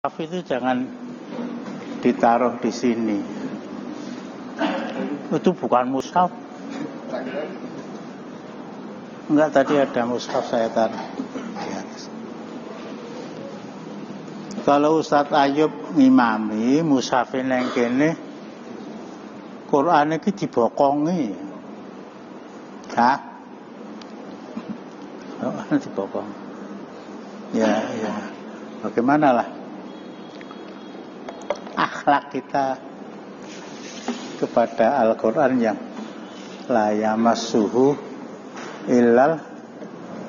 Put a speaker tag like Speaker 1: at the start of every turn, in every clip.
Speaker 1: Tapi itu jangan ditaruh di sini. Itu bukan mushaf. Enggak, tadi ada mushaf saya taruh di atas. Kalau Ustadz Ayub ngimami mushafin yang kene, Quran iki dibokongi. Hah? Quran dibokong. Ya. Bagaimana lah akhlak kita kepada Al-Quran yang la yamassuhu illal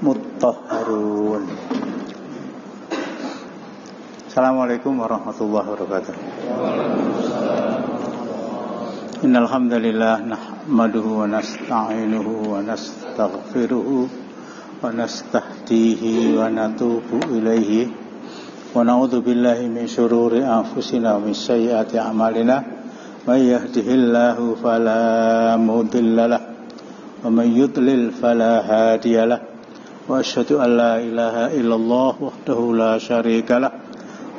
Speaker 1: mutahharun. Assalamualaikum warahmatullahi wabarakatuh. Innal hamdalillah nahmaduhu wa nasta'inuhu wa nastaghfiruhu wa nastahdihi wa natubu ilaihi wa na'udzu billahi min syururi anfusina wa min sayyiati a'malina may yahdihillahu fala mudilla lahu wa may yudlil fala hadiya lahu wa asyhadu an la ilaha illallah wahdahu la syarika lahu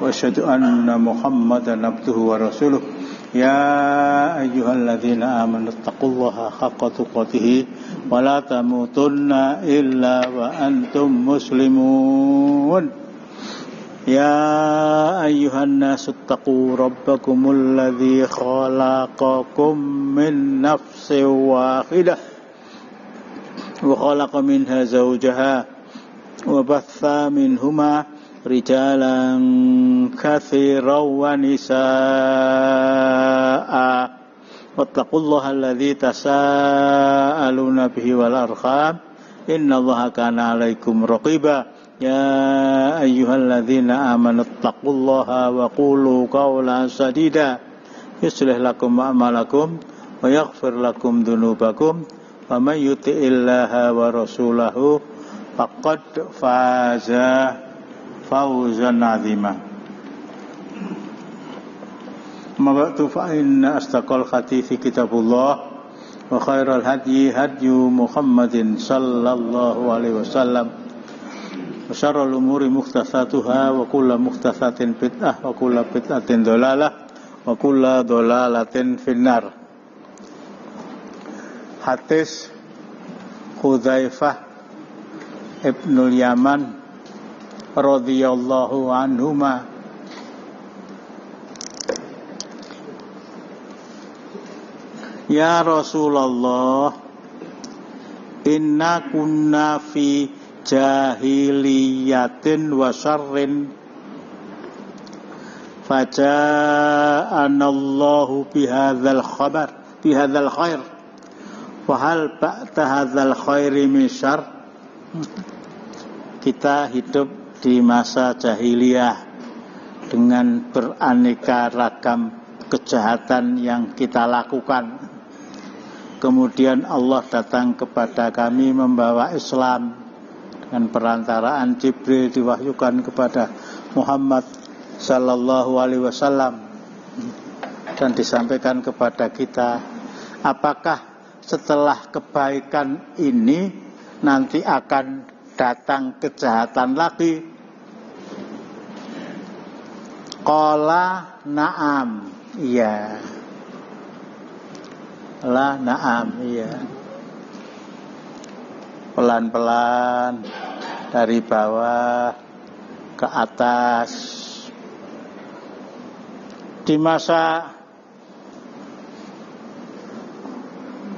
Speaker 1: wa asyhadu anna Muhammadan abduhu wa rasuluh ya ayyuhalladzina amanu taqullaha haqqa tuqatih wa la tamutunna illa wa antum muslimun. Ya ayyuhan nasu taqu rabbakumul ladzi khalaqakum min nafsin wahidah wa khalaqa minha zawjaha wa batha minhuma rijalan katsiran wa nisaa wattaqullaha alladzi tasaaluna bihi wal arham innallaha kana 'alaikum raqiba. Ya ayyuhalladzina amanu taqullaha wa qulu qawlan sadida yuslih lakum a'malakum wa yaghfir lakum dhunubakum wa may yuti'illaha wa rasulahu faqad faza fawzan 'azima. Ma ba'du fa inna astaqal hadithi kitabullah wa khairal hadyi hadyu Muhammadin sallallahu alaihi wasallam wa syarrul umuri muhdatsatuha wa kullu muhdatsatin bid'ah wa kullu bid'atin dhalalah wa kullu dhalalatin finnar. Hadis Hudzaifah ibnul Yaman radhiyallahu anhuma, ya Rasulullah, inna kunna fi jahiliyatin wa syarrin faja'anallahu bihadzal khair wa hal ba'da hadzal khairi min syarr. Kita hidup di masa jahiliyah dengan beraneka ragam kejahatan yang kita lakukan. Kemudian Allah datang kepada kami membawa Islam dengan perantaraan Jibril diwahyukan kepada Muhammad sallallahu alaihi wasallam dan disampaikan kepada kita, apakah setelah kebaikan ini nanti akan datang kejahatan lagi? Qala na'am, iya. La na'am, iya. Pelan-pelan dari bawah ke atas. Di masa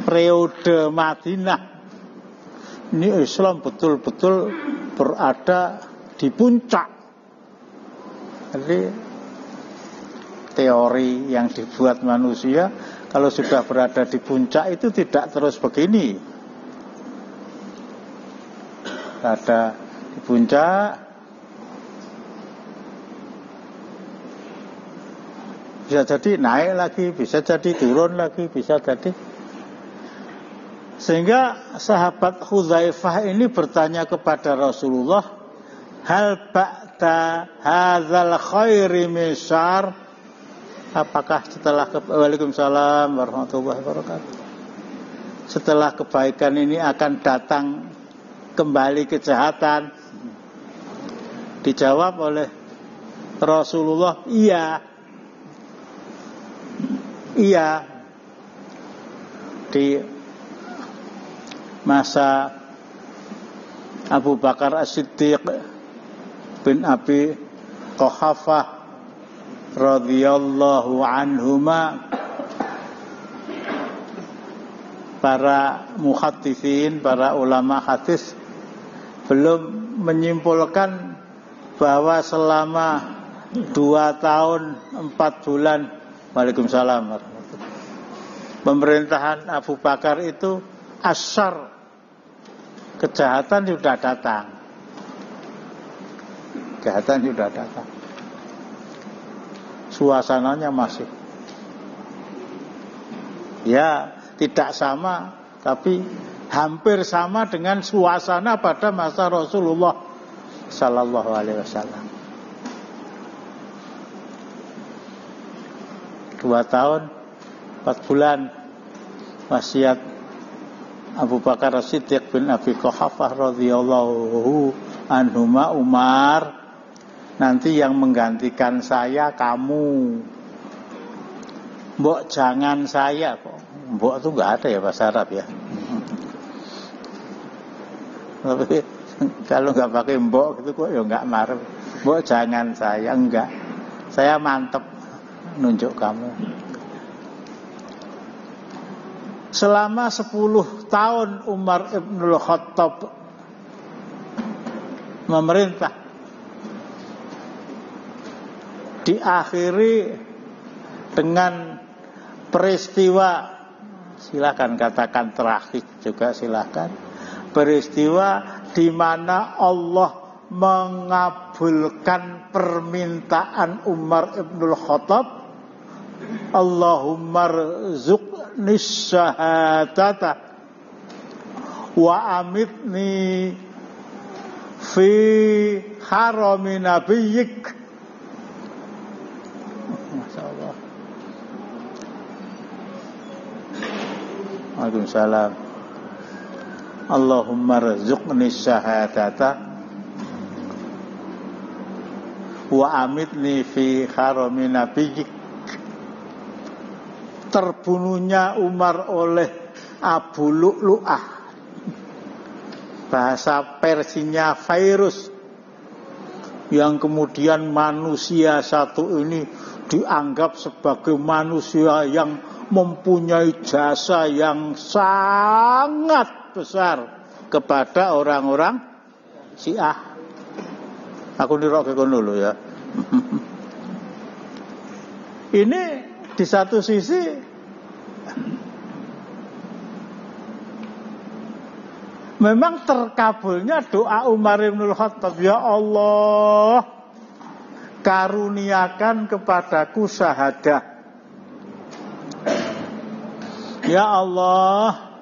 Speaker 1: periode Madinah ini Islam betul-betul berada di puncak. Jadi teori yang dibuat manusia kalau sudah berada di puncak itu tidak terus begini. Ada di puncak, bisa jadi naik lagi, bisa jadi turun lagi, bisa jadi. Sehingga sahabat Hudzaifah ini bertanya kepada Rasulullah, hal ba'da hadzal khairi min syarr, apakah setelah Waalaikumsalam warahmatullahi wabarakatuh, setelah kebaikan ini akan datang kembali kejahatan? Dijawab oleh Rasulullah, iya. Di masa Abu Bakar As-Siddiq bin Abi Quhafah radhiyallahu anhuma, para muhadditsin, para ulama hadis belum menyimpulkan bahwa selama 2 tahun 4 bulan Waalaikumsalam pemerintahan Abu Bakar itu asyar, kejahatan sudah datang. Suasananya masih, ya tidak sama, tapi hampir sama dengan suasana pada masa Rasulullah Sallallahu Alaihi Wasallam. 2 tahun 4 bulan wasiat Abu Bakar As-Siddiq bin Abi Quhafah radhiyallahu anhuma, Umar, nanti yang menggantikan saya kamu. Mbok jangan saya kok. Mbok itu enggak ada ya bahasa Arab ya. Tapi kalau enggak pakai mbok gitu kok ya enggak marah. Mbok jangan saya, enggak. Saya mantep nunjuk kamu. Selama 10 tahun Umar Ibnul Khattab memerintah, diakhiri dengan peristiwa, silakan katakan terakhir juga silakan, peristiwa di mana Allah mengabulkan permintaan Umar Ibnul Khattab, Allahumma rzuqni syahadata wa amitni fi harami nabiyyik. Masyaallah. Waalaikumsalam. Allahumma rzuqni syahadata wa amitni fi harami nabiyyik. Terbunuhnya Umar oleh Abu Lu'lu'ah, bahasa Persinya virus, yang kemudian manusia satu ini dianggap sebagai manusia yang mempunyai jasa yang sangat besar kepada orang-orang Syiah. Aku nirok dulu ya. Ini di satu sisi memang terkabulnya doa Umar bin Khattab, ya Allah, karuniakan kepadaku syahadah. Ya Allah,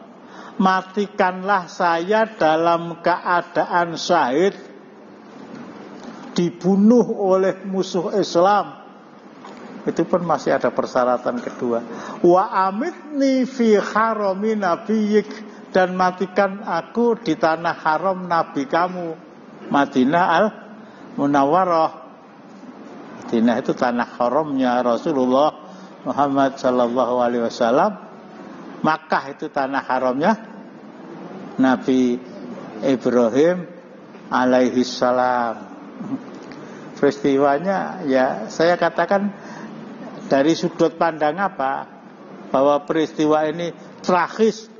Speaker 1: matikanlah saya dalam keadaan syahid, dibunuh oleh musuh Islam. Itu pun masih ada persyaratan kedua. Wa amitni fi harami nabiyyik, dan matikan aku di tanah haram Nabi kamu, Madinah al-Munawwarah. Madinah itu tanah haramnya Rasulullah Muhammad sallallahu alaihi wasallam. Makkah itu tanah haramnya Nabi Ibrahim alaihi salam. Peristiwanya ya saya katakan dari sudut pandang apa? Bahwa peristiwa ini tragis.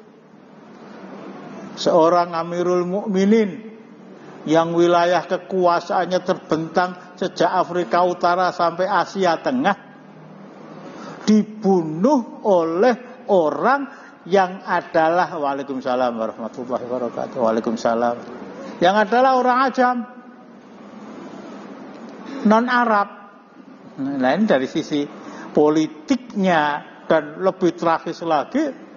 Speaker 1: Seorang Amirul Mukminin yang wilayah kekuasaannya terbentang sejak Afrika Utara sampai Asia Tengah dibunuh oleh orang yang adalah, Waalaikumsalam warahmatullahi wabarakatuh, Waalaikumsalam, yang adalah orang ajam, non-Arab. Nah ini dari sisi politiknya, dan lebih tragis lagi,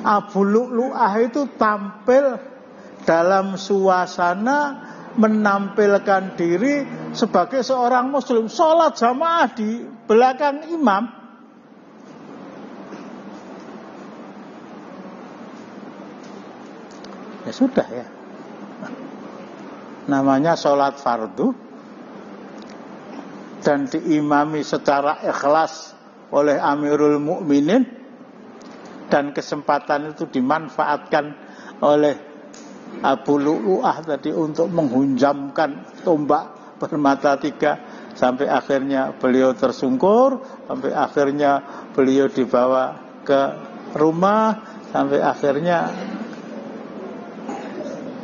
Speaker 1: Abu Lu'lu'ah itu tampil dalam suasana menampilkan diri sebagai seorang muslim, sholat jamaah di belakang imam. Ya sudah ya. namanya sholat fardu, dan diimami secara ikhlas oleh Amirul Mukminin, dan kesempatan itu dimanfaatkan oleh Abu Lu'lu'ah tadi untuk menghunjamkan tombak bermata tiga, sampai akhirnya beliau tersungkur, sampai akhirnya beliau dibawa ke rumah, sampai akhirnya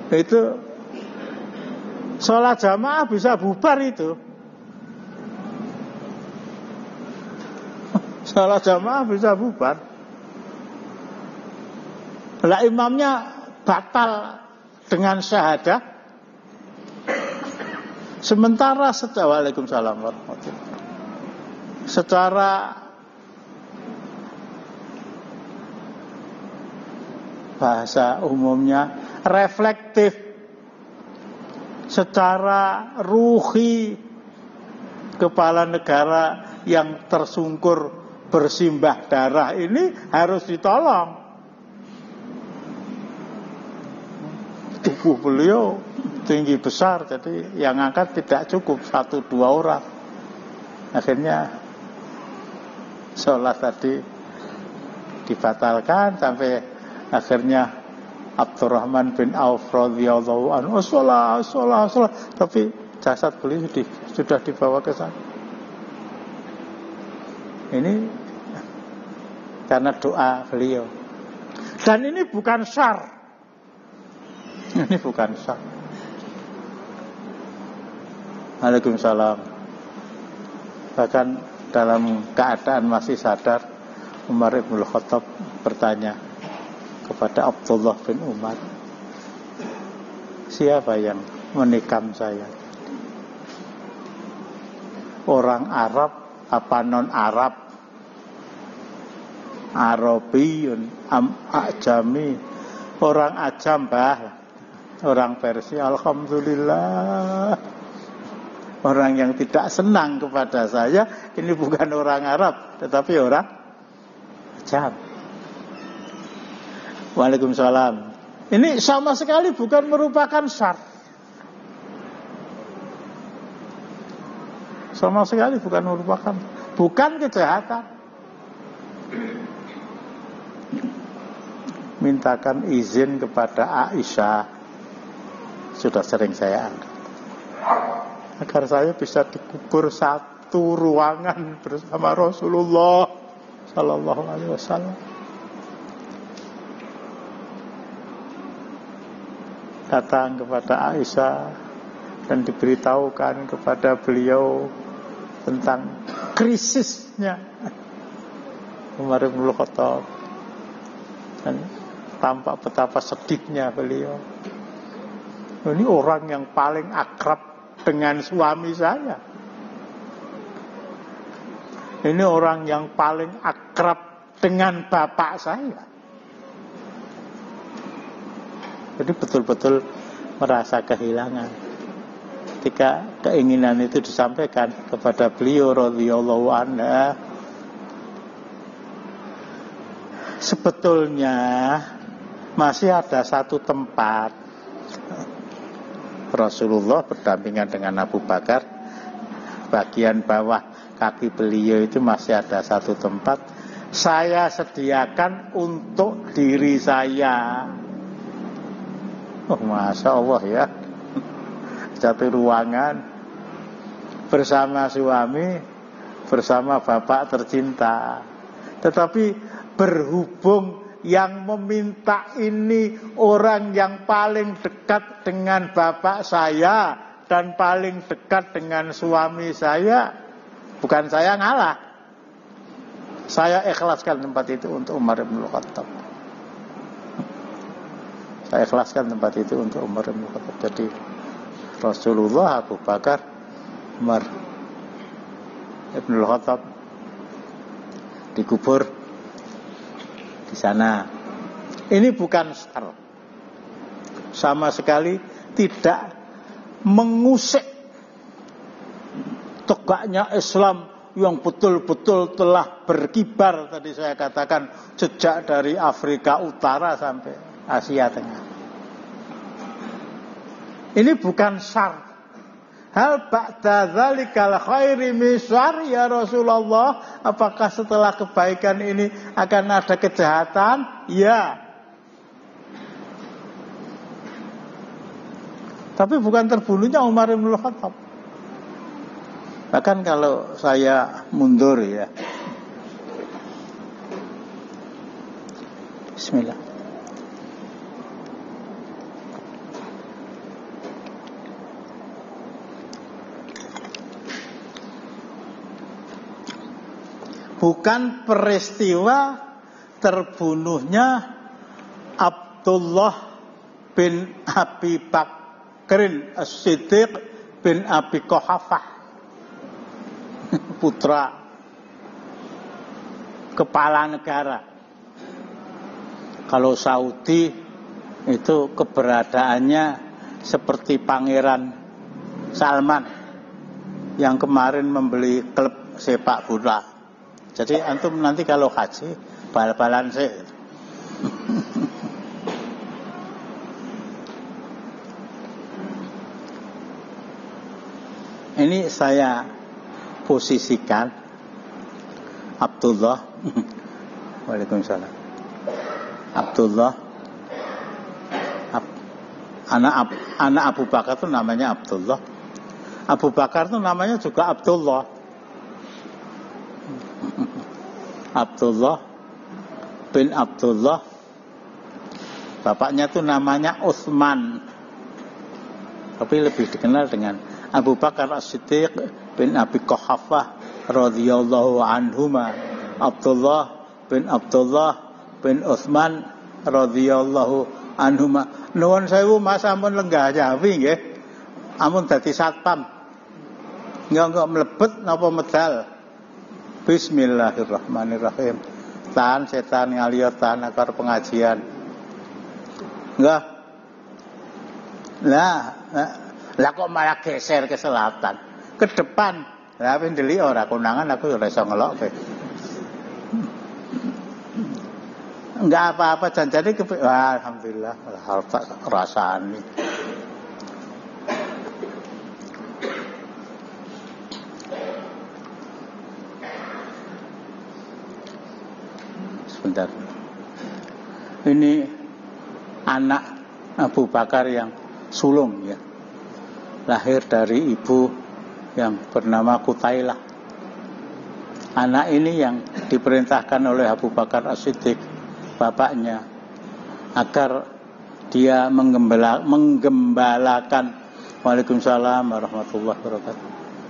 Speaker 1: itu sholat jamaah bisa bubar itu. Sholat jamaah bisa bubar. Lah imamnya batal dengan syahadah, sementara Waalaikumsalam warahmatullahi, secara bahasa umumnya reflektif, secara ruhi, kepala negara yang tersungkur bersimbah darah ini harus ditolong. Tubuh beliau tinggi besar, jadi yang angkat tidak cukup 1-2 orang. Akhirnya sholat tadi dibatalkan, sampai akhirnya Abdurrahman bin Auf radhiyallahu anhu sholat, tapi jasad beliau sudah dibawa ke sana. Ini karena doa beliau. Dan ini bukan syar. Ini bukan syar. Waalaikumsalam. Bahkan dalam keadaan masih sadar, Umar ibn Khattab bertanya kepada Abdullah bin Umar, siapa yang menikam saya? Orang Arab apa non-Arab? Arabiyun ajami, orang ajam bah, orang Persia. Alhamdulillah, orang yang tidak senang kepada saya ini bukan orang Arab tetapi orang ajam. Waalaikumsalam. Ini sama sekali bukan merupakan syar. Sama sekali bukan merupakan, bukan kejahatan. Mintakan izin kepada Aisyah, sudah sering saya angkat, agar saya bisa dikubur satu ruangan bersama Rasulullah Sallallahu Alaihi Wasallam. Datang kepada Aisyah dan diberitahukan kepada beliau tentang krisisnya Umar bin Khattab, dan tampak betapa sedihnya beliau. Ini orang yang paling akrab dengan suami saya, ini orang yang paling akrab dengan bapak saya. Jadi betul-betul merasa kehilangan ketika keinginan itu disampaikan kepada beliau radhiyallahu anhu. Sebetulnya masih ada satu tempat Rasulullah berdampingan dengan Abu Bakar, bagian bawah kaki beliau itu masih ada satu tempat, saya sediakan untuk diri saya. Oh, Masya Allah ya, satu ruangan bersama suami, bersama bapak tercinta. Tetapi berhubung yang meminta ini orang yang paling dekat dengan bapak saya dan paling dekat dengan suami saya, bukan saya ngalah, saya ikhlaskan tempat itu untuk Umar bin Khattab. Saya ikhlaskan tempat itu untuk Umar bin Khattab. Jadi Rasulullah, Abu Bakar, Umar bin Khattab dikubur di sana. Ini bukan syar, sama sekali tidak mengusik tegaknya Islam yang betul-betul telah berkibar. Tadi saya katakan sejak dari Afrika Utara sampai Asia Tengah. Ini bukan syar. Hal ba'da dzalikal khairi misar ya Rasulullah, apakah setelah kebaikan ini akan ada kejahatan? Ya. Tapi bukan terbunuhnya Umar bin Khattab. Bahkan kalau saya mundur ya. Bismillah. Bukan peristiwa terbunuhnya Abdullah bin Abi Bakrin As-Siddiq bin Abi Quhafah, putra kepala negara. Kalau Saudi itu keberadaannya seperti Pangeran Salman yang kemarin membeli klub sepak bola. Jadi antum nanti kalau haji bal-balan sih. Ini saya posisikan Abdullah. Waalaikumsalam. Abdullah. Anak Abu Bakar itu namanya Abdullah. Abu Bakar itu namanya juga Abdullah. Abdullah bin Abdullah, bapaknya tuh namanya Utsman, tapi lebih dikenal dengan Abu Bakar As-Siddiq bin Abi Quhafah radhiyallahu anhuma. Abdullah bin Utsman radhiyallahu anhuma. Nuwun sewu Mas, ampun lenggah Jawi nggih. Ampun dadi satpam. Enggak mlebet napa medal. Bismillahirrahmanirrahim. Tahan setan ngaliot, tahan akar pengajian. Enggak. Lah kok malah geser ke selatan, ke depan. Lah ben ndelik ora konangan aku ora iso ngelokke. Enggak apa-apa janjane alhamdulillah harta rasane. Sebentar. Ini anak Abu Bakar yang sulung ya. Lahir dari ibu yang bernama Qutailah. Anak ini yang diperintahkan oleh Abu Bakar As-Siddiq, bapaknya, agar dia menggembalakan Waalaikumsalam warahmatullahi wabarakatuh,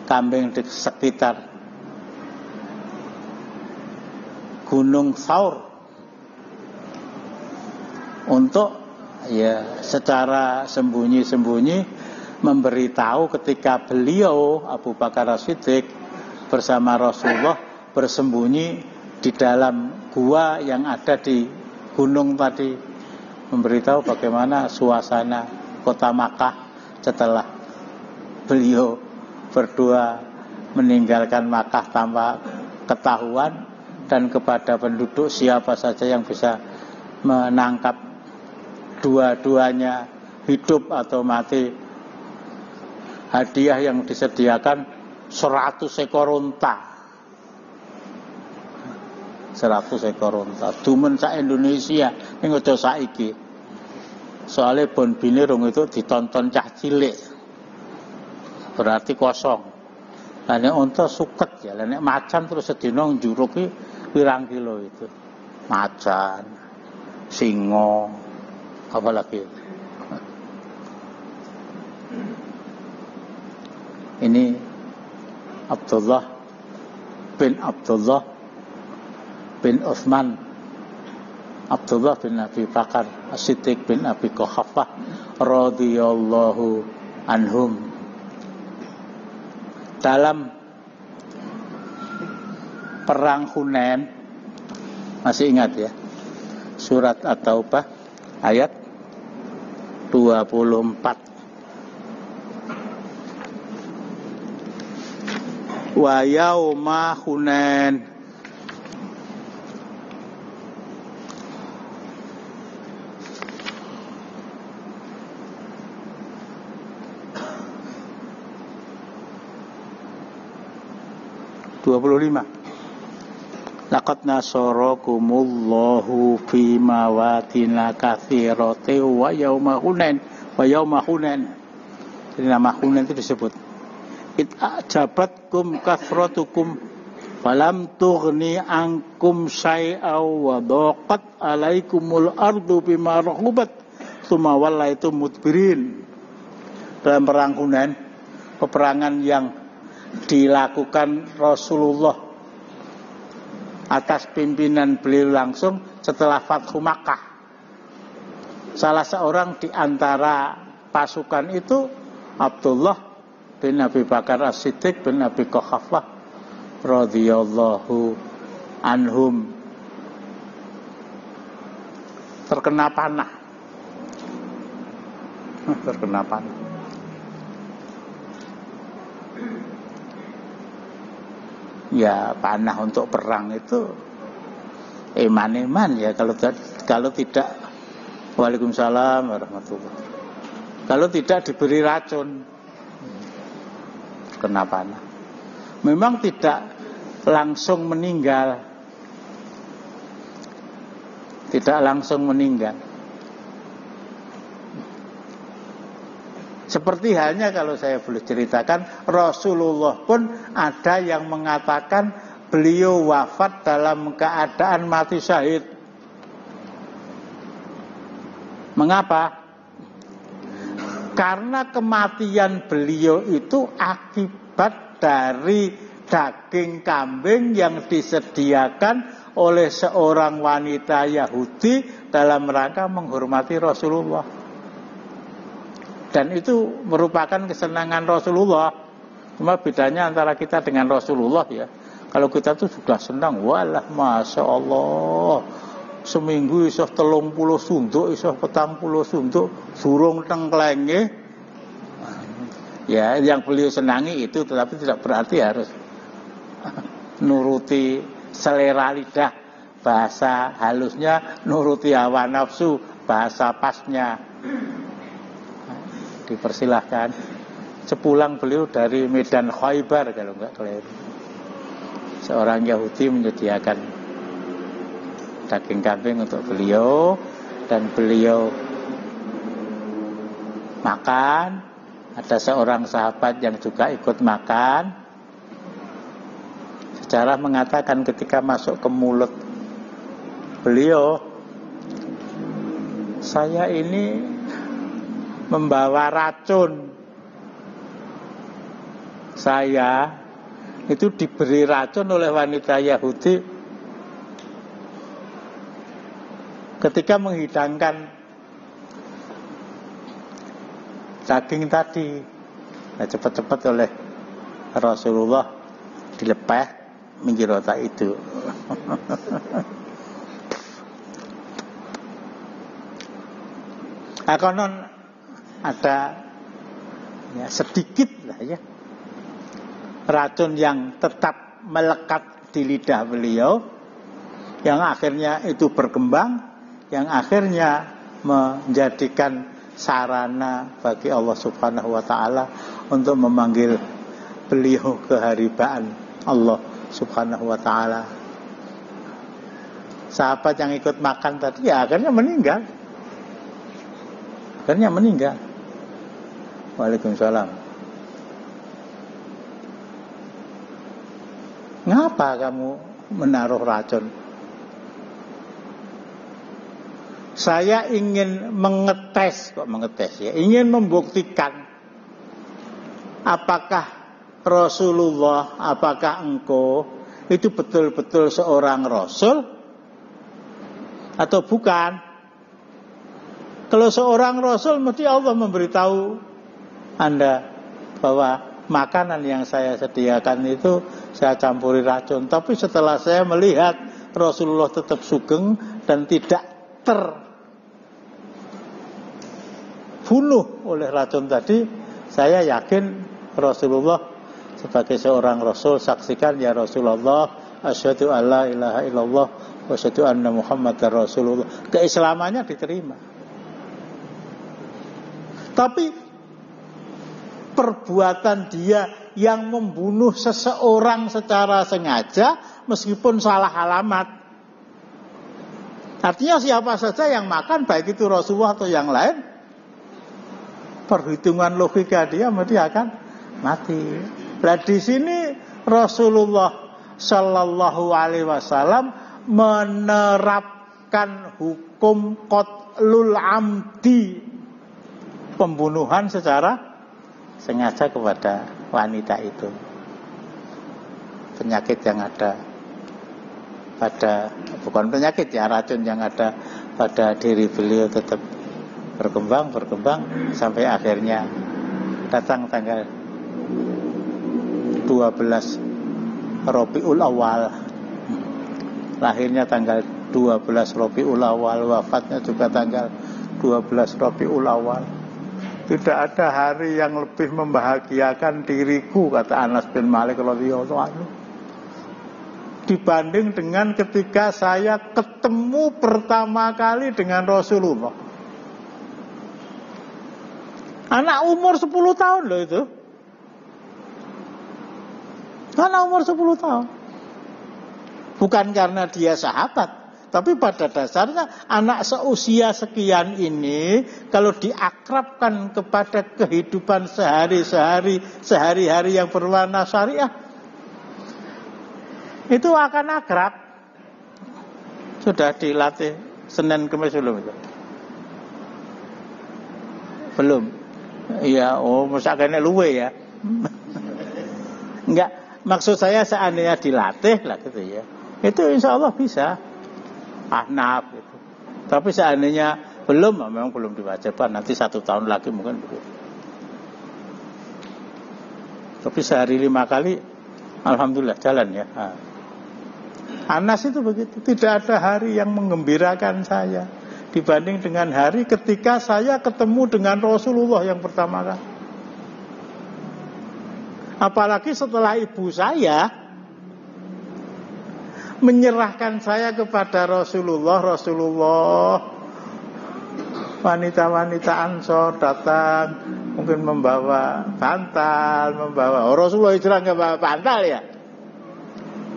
Speaker 1: kambing di sekitar Gunung Thaur untuk ya secara sembunyi-sembunyi memberitahu ketika beliau Abu Bakar As-Siddiq bersama Rasulullah bersembunyi di dalam gua yang ada di gunung tadi, memberitahu bagaimana suasana kota Makkah setelah beliau berdua meninggalkan Makkah tanpa ketahuan, dan kepada penduduk siapa saja yang bisa menangkap dua-duanya hidup atau mati, hadiah yang disediakan 100 ekor unta. 100 ekor unta. Dumen sak Indonesia ning aja saiki. Soale bon bine rong itu ditonton cah cilik. Berarti kosong. Lah nek unta suket ya, lah nek macan terus sedina njuruk ki pirang kilo itu. Macan, singo, apa lagi? Ini Abdullah bin Utsman, Abdullah bin Abi Bakar As-Siddiq bin Abi Quhafah radhiyallahu anhum. Dalam perang Hunain, masih ingat ya, surat At-Taubah ayat 24. Wa yauma Hunain 25. Laqad nasarakumullahu fi mawatina katsirati wa yauma Hunain. Jadi nama Hunain itu disebut. It ajabatkum kathratukum falam tughni ankum syai'aw wa daqat alaikumul ardu bima rahubat tsumma wallaitum mudbirin. Dalam perang Hunain, peperangan yang dilakukan Rasulullah atas pimpinan beliau langsung setelah Fathu Makkah. Salah seorang di antara pasukan itu Abdullah bin Abi Bakar As-Siddiq bin Abi Quhafah radhiyallahu anhum terkena panah. Ya, panah untuk perang itu eman-eman ya, kalau tidak. Waalaikumsalam warahmatullahi. Kalau tidak diberi racun, kena panah. Memang tidak langsung meninggal. Seperti halnya kalau saya boleh ceritakan, Rasulullah pun ada yang mengatakan beliau wafat dalam keadaan mati syahid. Mengapa? Karena kematian beliau itu akibat dari daging kambing yang disediakan oleh seorang wanita Yahudi dalam rangka menghormati Rasulullah. Dan itu merupakan kesenangan Rasulullah. Cuma bedanya antara kita dengan Rasulullah ya. Kalau kita tuh sudah senang, walah Masya Allah, seminggu iso 30 sunduk, iso 40 sunduk, surung tengklenge. Ya, yang beliau senangi itu, tetapi tidak berarti harus nuruti selera lidah. Bahasa halusnya nuruti hawa nafsu, bahasa pasnya. Dipersilahkan. Sepulang beliau dari Medan Khaybar kalau enggak keliru, seorang Yahudi menyediakan daging kambing untuk beliau dan beliau makan. Ada seorang sahabat yang juga ikut makan. Sejarah mengatakan ketika masuk ke mulut beliau, saya ini membawa racun. Saya itu diberi racun oleh wanita Yahudi ketika menghidangkan daging tadi. Nah, cepat-cepat oleh Rasulullah dilepeh minggir otak itu. Konon ada ya, sedikit lah ya racun yang tetap melekat di lidah beliau, yang akhirnya itu berkembang, yang akhirnya menjadikan sarana bagi Allah Subhanahu wa ta'ala untuk memanggil beliau keharibaan Allah Subhanahu wa ta'ala. Sahabat yang ikut makan tadi ya akhirnya meninggal. Waalaikumsalam. Ngapa kamu menaruh racun? Saya ingin mengetes ya, ingin membuktikan apakah Rasulullah, apakah engkau itu betul-betul seorang Rasul atau bukan? Kalau seorang Rasul, mesti Allah memberitahu Anda bahwa makanan yang saya sediakan itu saya campuri racun. Tapi setelah saya melihat Rasulullah tetap sugeng dan tidak terbunuh oleh racun tadi, saya yakin Rasulullah sebagai seorang Rasul. Saksikan ya Rasulullah, asyhadu alla ilaha illallah wa asyhadu anna Muhammadar Rasulullah. Keislamannya diterima. Tapi perbuatan dia yang membunuh seseorang secara sengaja meskipun salah alamat. Artinya siapa saja yang makan, baik itu Rasulullah atau yang lain, perhitungan logika dia akan mati. Nah di sini Rasulullah Shallallahu Alaihi Wasallam menerapkan hukum qatlul amdi, pembunuhan secara sengaja kepada wanita itu. Penyakit yang ada pada, bukan penyakit ya, racun yang ada pada diri beliau tetap berkembang sampai akhirnya datang tanggal 12 Rabiul Awal, lahirnya tanggal 12 Rabiul Awal, wafatnya juga tanggal 12 Rabiul Awal. Tidak ada hari yang lebih membahagiakan diriku, kata Anas bin Malik radhiyallahu anhu, dibanding dengan ketika saya ketemu pertama kali dengan Rasulullah. Anak umur 10 tahun loh itu. Anak umur 10 tahun. Bukan karena dia sahabat, tapi pada dasarnya anak seusia sekian ini kalau diakrabkan kepada kehidupan sehari-hari yang berwarna syariah, itu akan akrab. Sudah dilatih Senin Kamis belum itu? Belum. Ya, masa kene luwe ya. Enggak, maksud saya seandainya dilatih lah gitu ya, itu insya Allah bisa ahnaf gitu. Tapi seandainya belum, memang belum diwajibkan, nanti 1 tahun lagi mungkin begitu. Tapi sehari 5 kali alhamdulillah jalan ya. Anas itu begitu, tidak ada hari yang menggembirakan saya dibanding dengan hari ketika saya ketemu dengan Rasulullah yang pertama kali. Apalagi setelah ibu saya menyerahkan saya kepada Rasulullah, wanita-wanita Ansor datang, mungkin membawa bantal, Rasulullah hijrah nggak bawa bantal ya,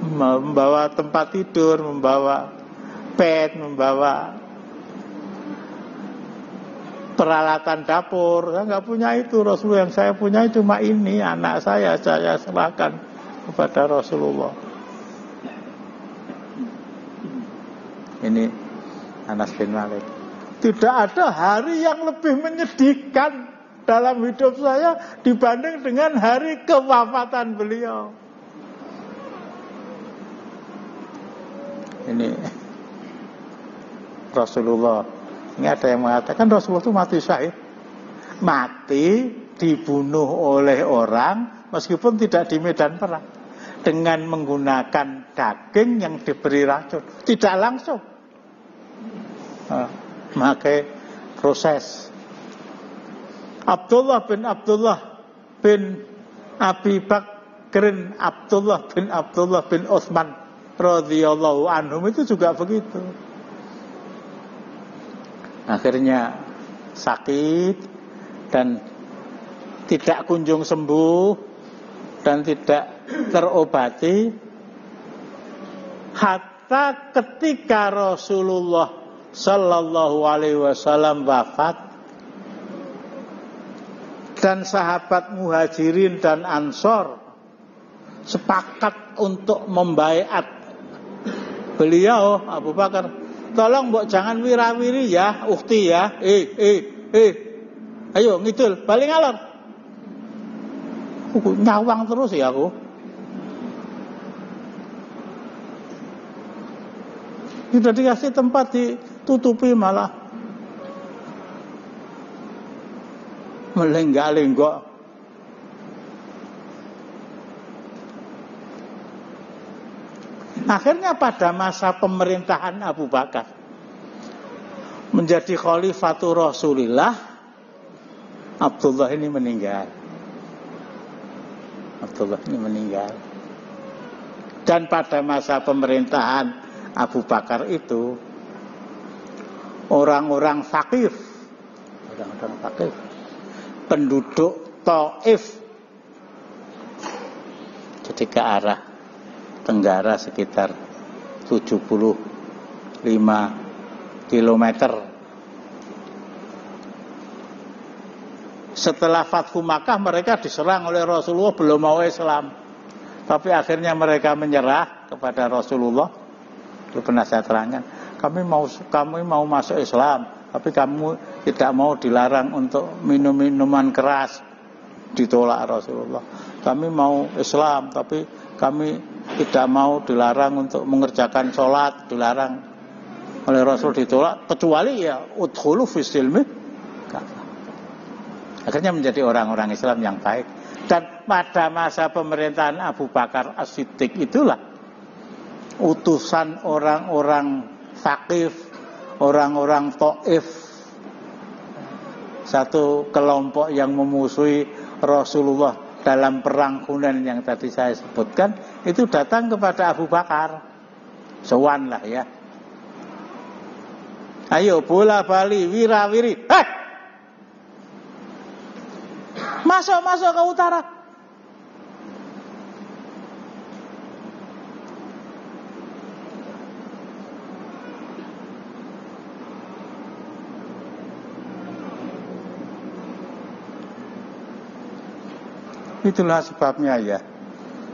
Speaker 1: membawa tempat tidur, membawa bed, membawa peralatan dapur. Saya nggak punya itu. Rasulullah yang saya punya cuma ini, anak saya serahkan kepada Rasulullah. Ini Anas bin Malik. Tidak ada hari yang lebih menyedihkan dalam hidup saya dibanding dengan hari kewafatan beliau. Ini Rasulullah. Ini ada yang mengatakan Rasulullah itu mati syahid. Mati dibunuh oleh orang meskipun tidak di medan perang, dengan menggunakan daging yang diberi racun. Tidak langsung, pakai proses. Abdullah bin Abi Bakrin, Abdullah bin Utsman radhiyallahu anhum itu juga begitu. Akhirnya sakit dan tidak kunjung sembuh dan tidak terobati, hatta ketika Rasulullah Sallallahu Alaihi Wasallam wafat dan sahabat Muhajirin dan Ansor sepakat untuk membaiat beliau, Abu Bakar, tolong mbok jangan wirawiri ya, ukhti ya. Ayo ngidul, balik ngalor. Nyawang terus ya aku. Sudah dikasih tempat ditutupi malah melenggak-lenggok. Akhirnya pada masa pemerintahan Abu Bakar menjadi khalifatul Rasulillah, Abdullah ini meninggal. Dan pada masa pemerintahan Abu Bakar itu orang-orang Thaqif, penduduk Taif Jadi ke arah tenggara sekitar 75 kilometer. Setelah Fathu Makkah mereka diserang oleh Rasulullah, belum mau Islam. Tapi akhirnya mereka menyerah kepada Rasulullah. Itu pernah saya terangkan. Kami mau masuk Islam, tapi kamu tidak mau dilarang untuk minum minuman keras. Ditolak Rasulullah. Kami mau Islam, tapi kami tidak mau dilarang untuk mengerjakan sholat, dilarang oleh Rasul, ditolak. Kecuali ya udkhulu fis silmi. Akhirnya menjadi orang-orang Islam yang baik. Dan pada masa pemerintahan Abu Bakar As-Siddiq itulah utusan orang-orang Thaqif, orang-orang Taif, satu kelompok yang memusuhi Rasulullah dalam perang Hunain yang tadi saya sebutkan, itu datang kepada Abu Bakar. Sowan lah ya. Ayo bola bali wirawiri. Masuk ke utara. Itulah sebabnya ya.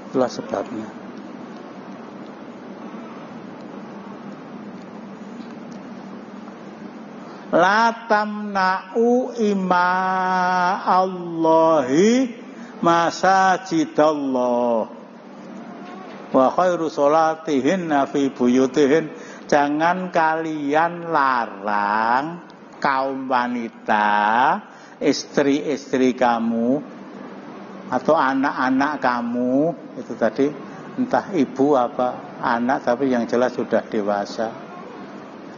Speaker 1: Itulah sebabnya. La tamna'u ima Allahi masajidallah wa khairu sholatihinna fi buyutihin. Jangan kalian larang kaum wanita, istri-istri kamu atau anak-anak kamu, itu tadi entah ibu apa anak, tapi yang jelas sudah dewasa,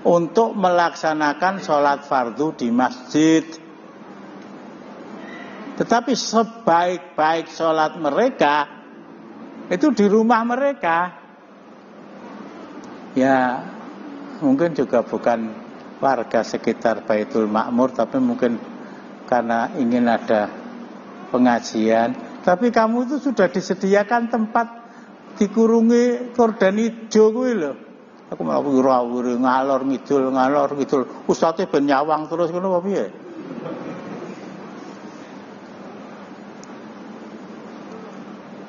Speaker 1: untuk melaksanakan sholat fardu di masjid. Tetapi sebaik-baik sholat mereka itu di rumah mereka. Ya mungkin juga bukan warga sekitar Baitul Ma'mur, tapi mungkin karena ingin ada pengajian. Tapi kamu itu sudah disediakan tempat dikurungi korden ijo kuwi lho. Aku malah wira-wiri ngalor ngidul. Ustaze ben nyawang terus ngono apa piye?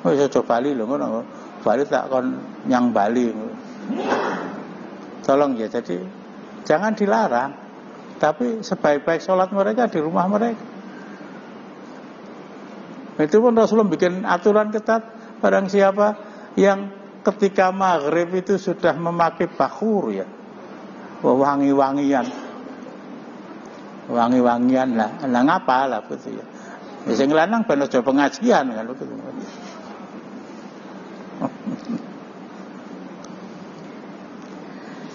Speaker 1: Wis aja Bali lho ngono. Bali tak kon nyang Bali. Tolong ya, jadi jangan dilarang. Tapi sebaik-baik sholat mereka di rumah mereka. Itu pun Rasulullah bikin aturan ketat. Barang siapa yang ketika maghrib itu sudah memakai bakhur ya, wangi-wangian lah ngapa lah gitu ya. Sing lanang ben aja pengajian kan begitu.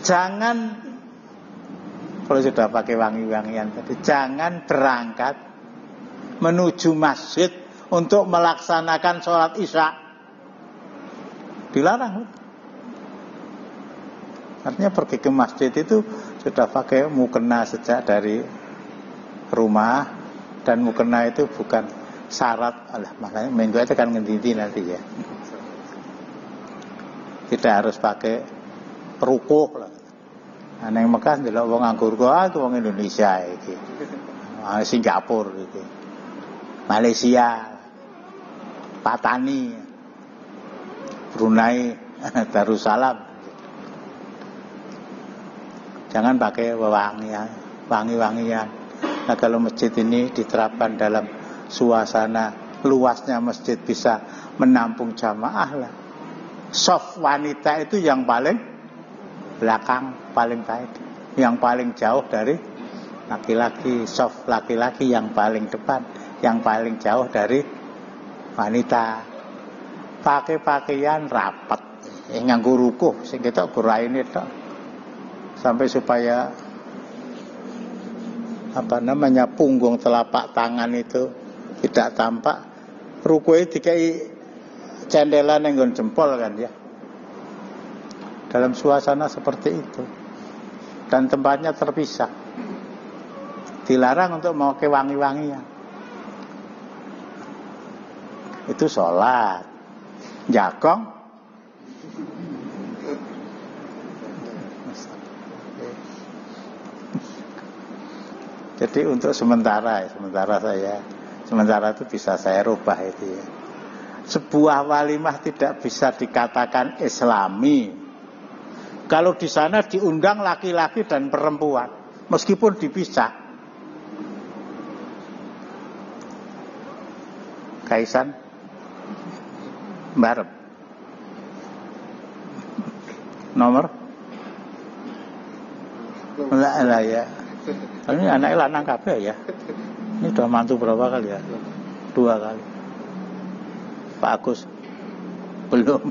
Speaker 1: Jangan, kalau sudah pakai wangi-wangian tadi, jangan berangkat menuju masjid untuk melaksanakan sholat isya. Dilarang. Artinya pergi ke masjid itu sudah pakai mukena sejak dari rumah, dan mukena itu bukan syarat. Makanya minggu itu kan ngenditi nanti ya. Tidak harus pakai perukuh lah. Nah, yang Mekah ndelok wong nganggur itu wong Indonesia iki. Singapura iki. Malaysia, Patani, Brunei, Darussalam. Jangan pakai wangi-wangian. Nah, kalau masjid ini diterapkan dalam suasana luasnya masjid bisa menampung jamaah lah. Soft wanita itu yang paling belakang, paling baik, yang paling jauh dari laki-laki. Soft laki-laki yang paling depan, yang paling jauh dari wanita. Pakai pakaian rapat, nganggo rukuh sing ketok guraine tok. Sampai supaya punggung telapak tangan itu tidak tampak. Rukuhe dikai cendelan nggon jempol kan ya. Dalam suasana seperti itu, dan tempatnya terpisah, dilarang untuk memakai wangi-wangian. Itu sholat. Jakong. Jadi untuk sementara itu bisa saya rubah itu ya. Sebuah walimah tidak bisa dikatakan Islami kalau di sana diundang laki-laki dan perempuan, meskipun dipisah. Kaisan bareng. Nomor? Lah ya. Ini anaknya lanang kabeh ya. Ini udah mantu berapa kali ya? 2 kali. Pak Agus belum.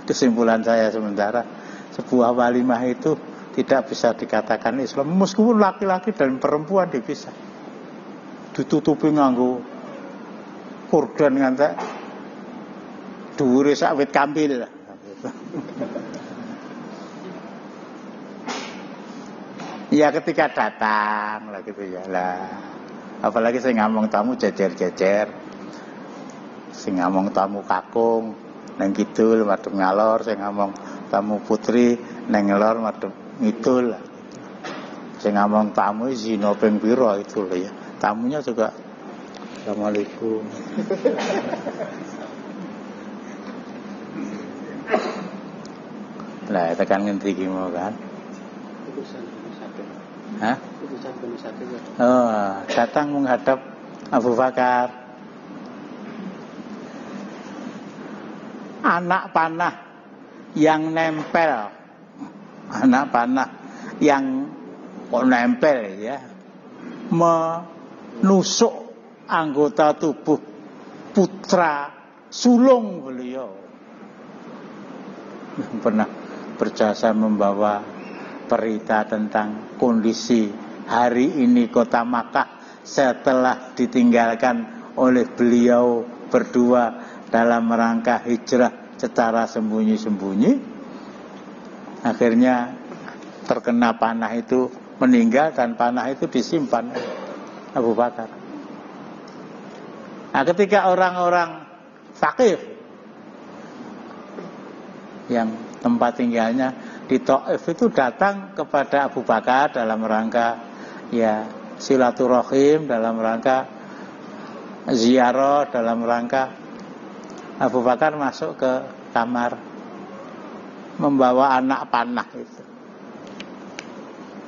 Speaker 1: Kesimpulan saya sementara, sebuah walimah itu tidak bisa dikatakan Islam meskipun laki-laki dan perempuan dipisah. Ditutupi nganggo kurdan ngantek dhuwure sak wit kambil. Ya ketika datang lah gitu ya lah. Apalagi saya ngomong tamu jejer-jejer. Saya ngomong tamu kakung neng kidul madhep ngalor, saya ngomong tamu putri neng ngelor madhep ngidul. Saya ngomong tamu zina ping pira itu loh ya. Tamunya juga Assalamualaikum. Lah tekan ngendi iki mau kan? Hah? Oh, datang menghadap Abu Bakar. Anak panah yang nempel, anak panah yang nempel ya, menusuk anggota tubuh putra sulung beliau. Pernah berjasa membawa berita tentang kondisi hari ini kota Makkah setelah ditinggalkan oleh beliau berdua dalam rangka hijrah secara sembunyi-sembunyi. Akhirnya terkena panah itu, meninggal, dan panah itu disimpan Abu Bakar. Nah, ketika orang-orang Thaqif yang tempat tinggalnya di Thaif itu datang kepada Abu Bakar dalam rangka ya silaturahim, dalam rangka ziarah, dalam rangka Abu Bakar masuk ke kamar membawa anak panah itu.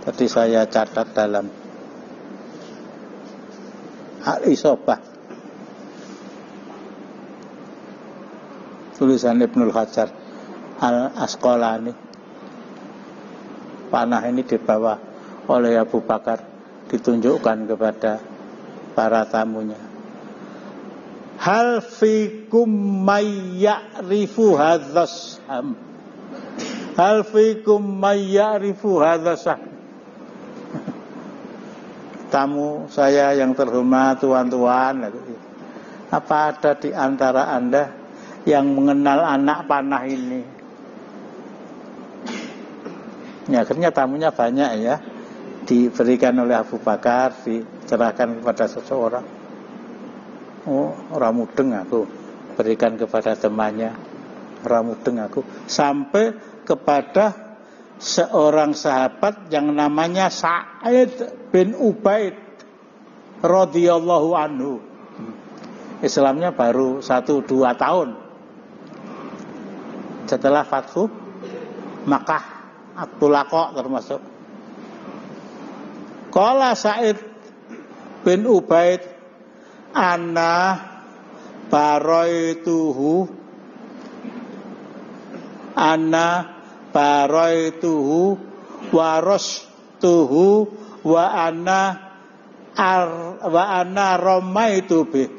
Speaker 1: Tadi saya catat dalam Al-Isobah tulisan Ibnul Hajar Al-Asqalani. Panah ini dibawa oleh Abu Bakar, ditunjukkan kepada para tamunya. Hal fikum may ya'rifu hadzas ham. Hal fikum may ya'rifu hadzas. Tamu saya yang terhormat, tuan-tuan, apa ada di antara Anda yang mengenal anak panah ini? Ya, akhirnya tamunya banyak ya, diberikan oleh Abu Bakar, dicerahkan kepada seseorang. Oh, orang mudeng aku, berikan kepada temannya, orang mudeng aku, sampai kepada seorang sahabat yang namanya Sa'id bin Ubaid radhiyallahu anhu. Islamnya baru 1-2 tahun setelah Fathu Makkah. At-Tulaqa termasuk. Qala Sa'id bin Ubaid ana baraituhu warastuhu wa ana ramaitu bih.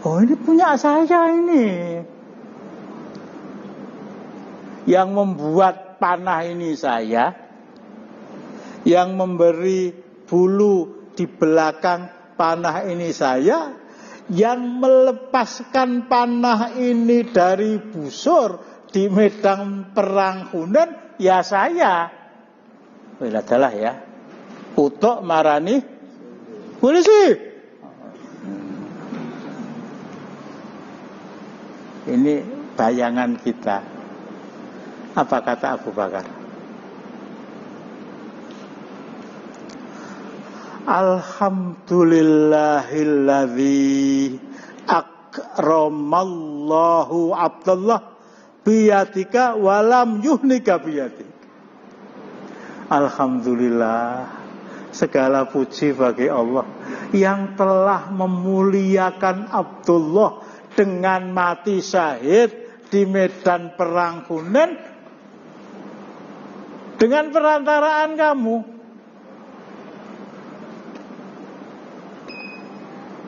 Speaker 1: Oh, ini punya saya ini. Yang membuat panah ini saya, yang memberi bulu di belakang panah ini saya, yang melepaskan panah ini dari busur di medan perang Hunain ya saya. Adalah ya, utuk marani polisi. Ini bayangan kita. Apa kata Abu Bakar? Alhamdulillahilladzi akramallahu Abdullah biyadika walam yuhnika biyadik. Alhamdulillah, segala puji bagi Allah yang telah memuliakan Abdullah dengan mati syahid di medan perang Hunain dengan perantaraan kamu.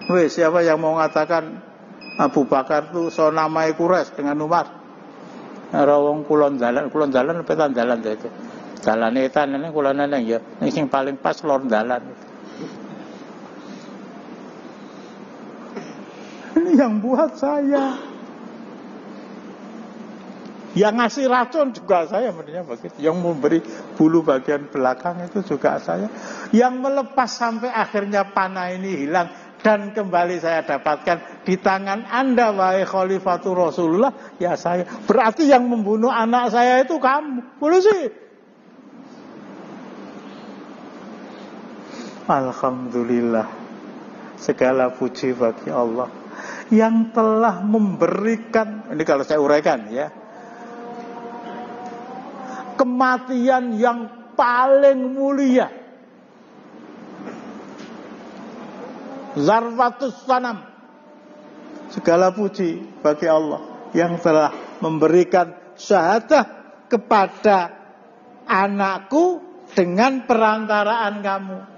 Speaker 1: Siapa yang mau mengatakan Abu Bakar itu sonamai Quraisy dengan Umar? Rawong kulon dalan petan dalan itu. Dalane etan ini kulon nang ya, sing paling pas lor dalan. Ini yang buat saya. Yang ngasih racun juga saya, maksudnya begitu. Yang memberi bulu bagian belakang itu juga saya. Yang melepas sampai akhirnya panah ini hilang dan kembali saya dapatkan di tangan Anda, wahai Khalifatul Rasulullah, ya saya. Berarti yang membunuh anak saya itu kamu, polisi. Alhamdulillah, segala puji bagi Allah yang telah memberikan, ini kalau saya uraikan ya, kematian yang paling mulia, Zarwatus Sanam. Segala puji bagi Allah yang telah memberikan syahadah kepada anakku dengan perantaraan kamu.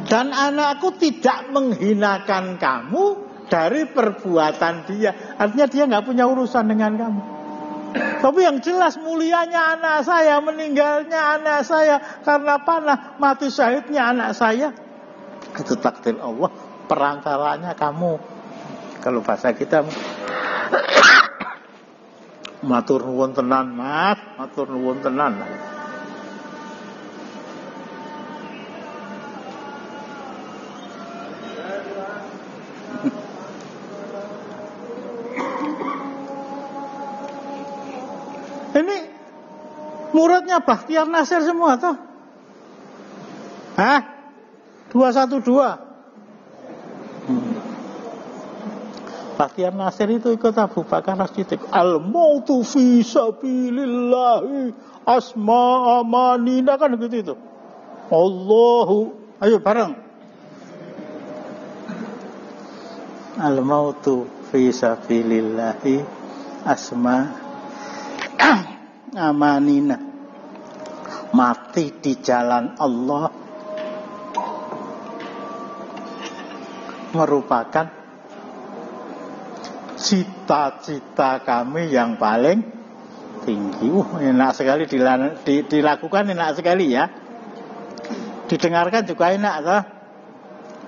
Speaker 1: Dan anakku tidak menghinakan kamu dari perbuatan dia. Artinya dia gak punya urusan dengan kamu. Tapi yang jelas mulianya anak saya, meninggalnya anak saya karena panah, mati syahidnya anak saya, itu takdir Allah, perantaranya kamu. Kalau bahasa kita, matur nuwun tenan mas, matur nuwun tenan. Ini muridnya Bakhtiar Nasir semua toh? Hah? 212. Bakhtiar Nasir itu ikut Abu Bakar As-Siddiq. Al-mautu fi sabilillahi asma amanina, kan gitu itu. Allahu, ayo bareng. Al-mautu fi sabilillahi asma amanina, mati di jalan Allah merupakan cita-cita kami yang paling tinggi. Enak sekali dilakukan, enak sekali ya. Didengarkan juga enak toh.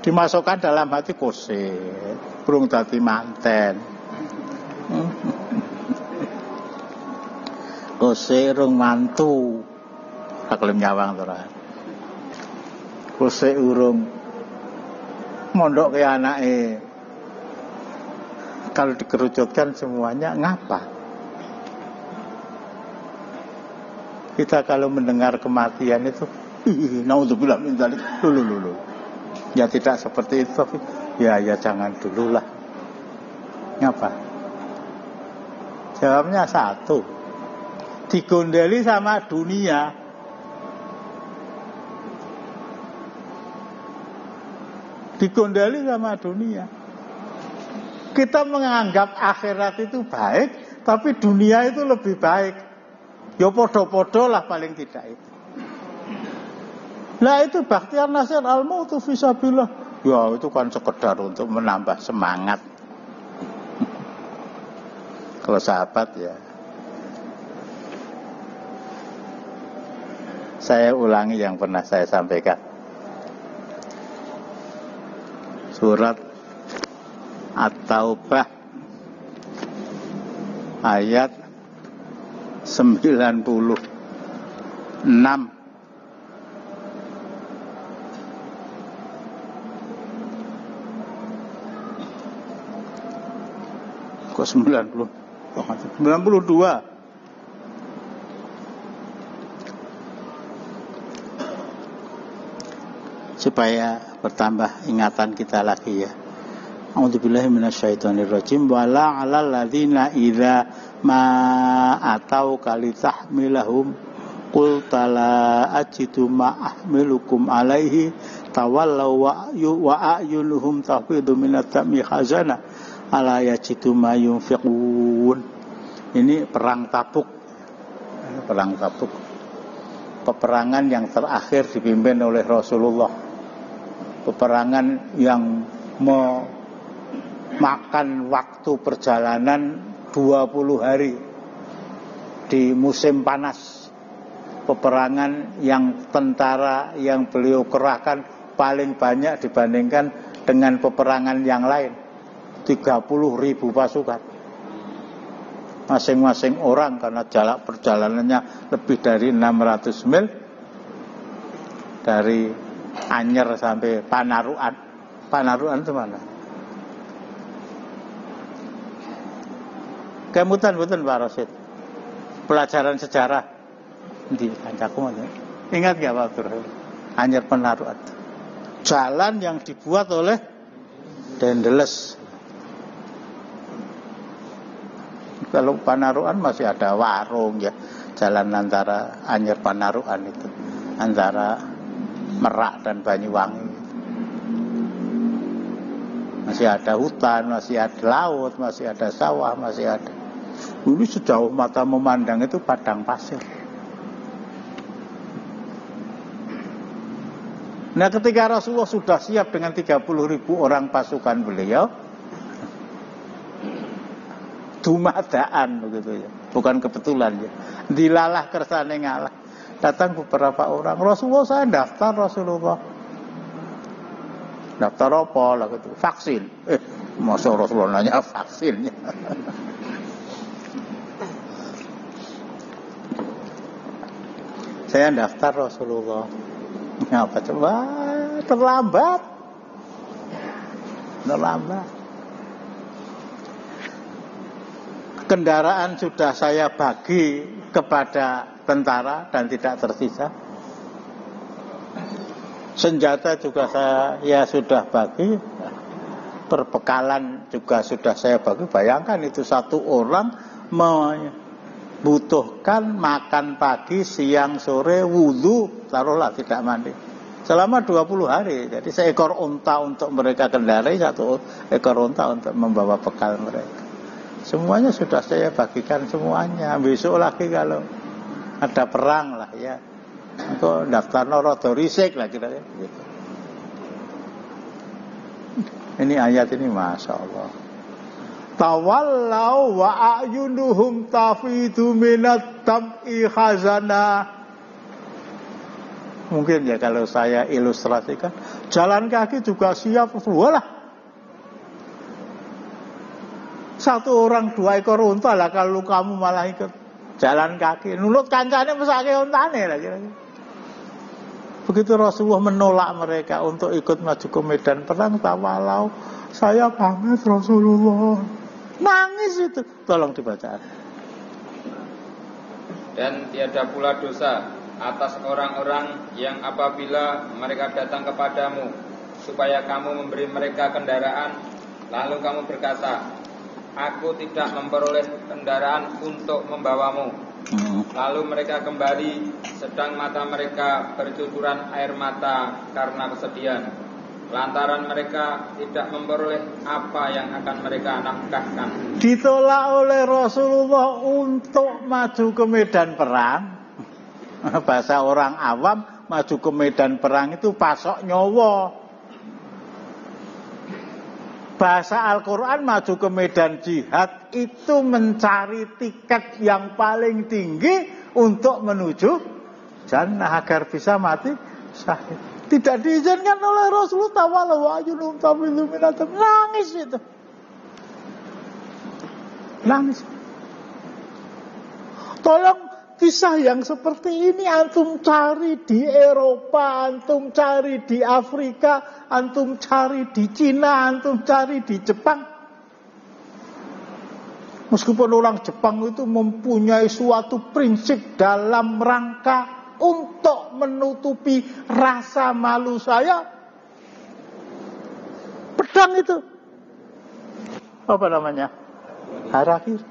Speaker 1: Dimasukkan dalam hati koset, burung dadi manten. Kose urung mantu, tak kelem nyawang ora. Kose urung mondok ke anake. Kalau dikerucutkan semuanya ngapa? Kita kalau mendengar kematian itu, naudzubillah min dzalik. Lulu. Ya tidak seperti itu, tapi ya jangan dululah. Ngapa? Jawabnya satu. Digondeli sama dunia. Digondeli sama dunia. Kita menganggap akhirat itu baik, tapi dunia itu lebih baik. Ya podo-podo lah paling tidak itu. Nah itu Bakhtiar Nasir al-mautu fisabilillah. Ya itu kan sekedar untuk menambah semangat. Kalau sahabat ya. Saya ulangi yang pernah saya sampaikan. Surat At-Taubah ayat 96. 92. Supaya bertambah ingatan kita lagi ya. A'udzubillahi minasyaitonirrajim. Wala 'alal ladzina idza ma atau kalitahmilahum qul tala ajidu ma ahmilukum alaihi tawallaw wa a'yunuhum tafidu minat dami khazana ala yajidu ma yunfiqun. Ini perang Tabuk. Perang Tabuk. Peperangan yang terakhir dipimpin oleh Rasulullah. Peperangan yang memakan waktu perjalanan 20 hari di musim panas. Peperangan yang tentara yang beliau kerahkan paling banyak dibandingkan dengan peperangan yang lain. 30.000 pasukan. Masing-masing orang karena jarak perjalanannya lebih dari 600 mil dari Anyer sampai Panaruan. Panaruan itu mana? Kemutan betul Pak Rosid. Pelajaran sejarah di kancaku aja. Ingat enggak Pak Bro? Anyer Panaruan. Jalan yang dibuat oleh Dendeles. Kalau Panaruan masih ada warung ya. Jalan antara Anyer Panaruan itu. Antara Merak dan Banyuwangi. Masih ada hutan, masih ada laut, masih ada sawah, masih ada. Dulu sejauh mata memandang itu padang pasir. Nah ketika Rasulullah sudah siap dengan 30.000 orang pasukan beliau, dumadaan begitu ya. Bukan kebetulan ya. Dilalah kersane ngalah. Datang beberapa orang. Rasulullah, saya daftar Rasulullah. Daftar apa lah gitu? Vaksin. Masa Rasulullah nanya vaksinnya. Saya daftar Rasulullah. Apa coba? Terlambat. Kendaraan sudah saya bagi kepada tentara dan tidak tersisa. Senjata juga saya sudah bagi. Perbekalan juga sudah saya bagi. Bayangkan itu satu orang membutuhkan makan pagi, siang, sore, wudu, taruhlah tidak mandi. Selama 20 hari. Jadi seekor unta untuk mereka kendarai, satu ekor unta untuk membawa bekal mereka. Semuanya sudah saya bagikan semuanya. Besok lagi kalau ada perang lah ya. Kok daftar rada risik lah kira-kira gitu. Ini ayat ini Masya Allah. Tawallau wa a'yunuhum tafidu minat dam'i khazana. Mungkin ya kalau saya ilustrasikan, jalan kaki juga siap. Walah, satu orang 2 ekor unta lah. Kalau kamu malah ikut jalan kaki, nurut kancane mesake ontane lah kira-kira. Begitu Rasulullah menolak mereka untuk ikut maju ke medan perang, tawalau, saya banget Rasulullah. Nangis itu. Tolong dibaca.
Speaker 2: Dan tiada pula dosa atas orang-orang yang apabila mereka datang kepadamu supaya kamu memberi mereka kendaraan, lalu kamu berkata, aku tidak memperoleh kendaraan untuk membawamu. Lalu mereka kembali, sedang mata mereka bercucuran air mata karena kesedihan, lantaran mereka tidak memperoleh apa yang akan mereka nafkahkan.
Speaker 1: Ditolak oleh Rasulullah untuk maju ke medan perang. Bahasa orang awam, maju ke medan perang itu pasok nyawa. Bahasa Al-Quran, maju ke medan jihad itu mencari tiket yang paling tinggi untuk menuju jannah agar bisa mati syahid. Tidak diizinkan oleh Rasulullah. Tawalau wa'yunum tafidu minatam. Nangis itu. Nangis. Tolong, kisah yang seperti ini antum cari di Eropa, antum cari di Afrika, antum cari di Cina, antum cari di Jepang. Meskipun orang Jepang itu mempunyai suatu prinsip dalam rangka untuk menutupi rasa malu saya, pedang itu apa namanya? Harakiri.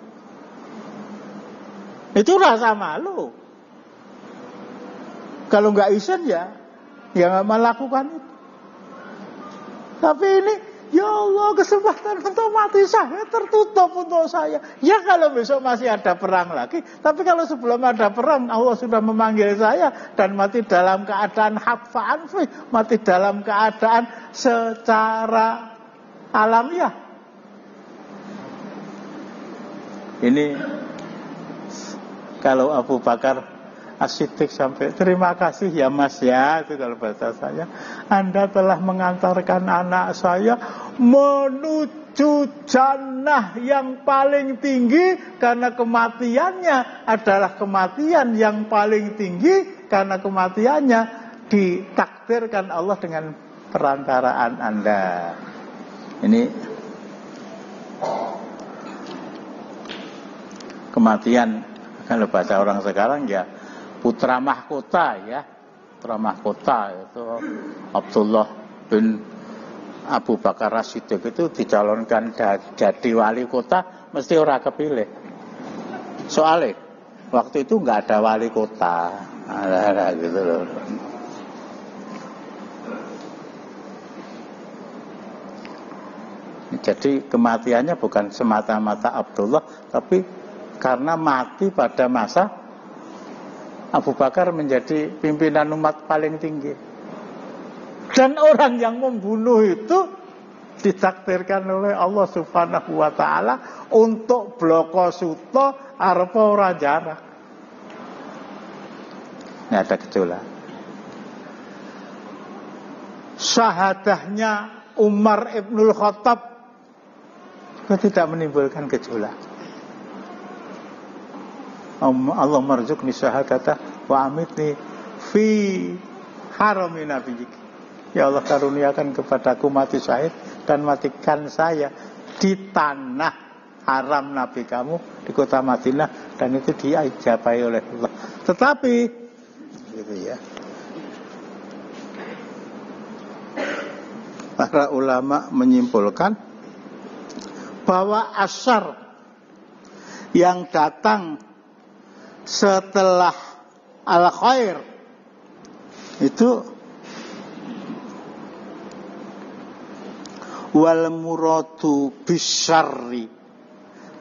Speaker 1: Itu rasa malu. Kalau nggak izin ya nggak melakukan itu. Tapi ini, ya Allah, kesempatan untuk mati saya tertutup untuk saya. Ya kalau besok masih ada perang lagi. Tapi kalau sebelum ada perang Allah sudah memanggil saya dan mati dalam keadaan hatfa'an fi, mati dalam keadaan secara alamiah. Ini kalau Abu Bakar As-Siddiq sampai terima kasih ya Mas ya, itu kalau bahasa saya, Anda telah mengantarkan anak saya menuju jannah yang paling tinggi, karena kematiannya adalah kematian yang paling tinggi, karena kematiannya ditakdirkan Allah dengan perantaraan Anda. Ini kematian kalau bahasa orang sekarang ya putra mahkota ya. Putra mahkota itu Abdullah bin Abu Bakar As-Siddiq itu dicalonkan jadi wali kota mesti ora kepilih. Soalnya waktu itu nggak ada wali kota. Ada gitu loh. Jadi kematiannya bukan semata-mata Abdullah, tapi karena mati pada masa Abu Bakar menjadi pimpinan umat paling tinggi. Dan orang yang membunuh itu ditakdirkan oleh Allah Subhanahu wa ta'ala untuk bloko suto arepa ora jarak. Ini ada gejolak. Syahadahnya Umar Ibnul Khattab itu tidak menimbulkan gejolak. Allah marzuqni syahadata wa amitni fi harami nabiyik. Ya Allah, karuniakan kepadaku mati syahid dan matikan saya di tanah haram Nabi kamu, di kota Madinah, dan itu diijabahi oleh Allah. Tetapi gitu ya, para ulama menyimpulkan bahwa asyar yang datang setelah al-khair itu wal muradu bisyarri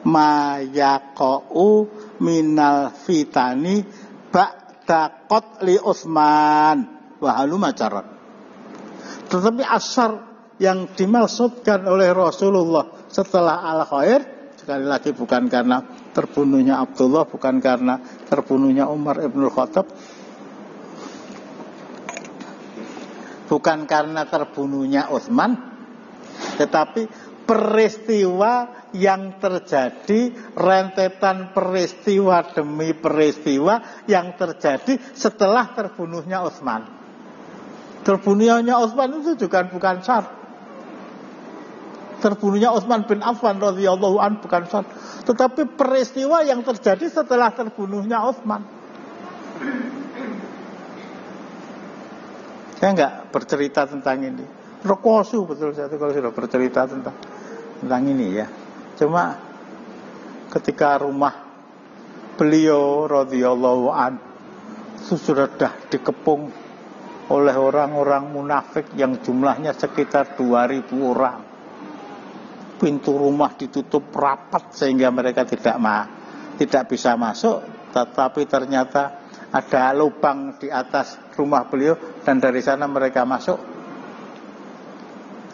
Speaker 1: ma yaqa'u minal fitani ba'da qatli Utsman wa haluma jarat. Tetapi asyar yang dimaksudkan oleh Rasulullah setelah al-khair, sekali lagi bukan karena terbunuhnya Abdullah, bukan karena terbunuhnya Umar Ibnul Khattab, bukan karena terbunuhnya Utsman, tetapi peristiwa yang terjadi, rentetan peristiwa demi peristiwa yang terjadi setelah terbunuhnya Utsman. Terbunuhnya Utsman itu juga bukan syar. Terbunuhnya Utsman bin Affan radhiyallahu an bukan syar, tetapi peristiwa yang terjadi setelah terbunuhnya Utsman. Saya enggak bercerita tentang ini. Rekosu betul satu kalau sudah bercerita tentang ini ya. Cuma ketika rumah beliau radhiyallahu an itu sudah dikepung oleh orang-orang munafik yang jumlahnya sekitar 2.000 orang. Pintu rumah ditutup rapat sehingga mereka tidak bisa masuk, tetapi ternyata ada lubang di atas rumah beliau dan dari sana mereka masuk.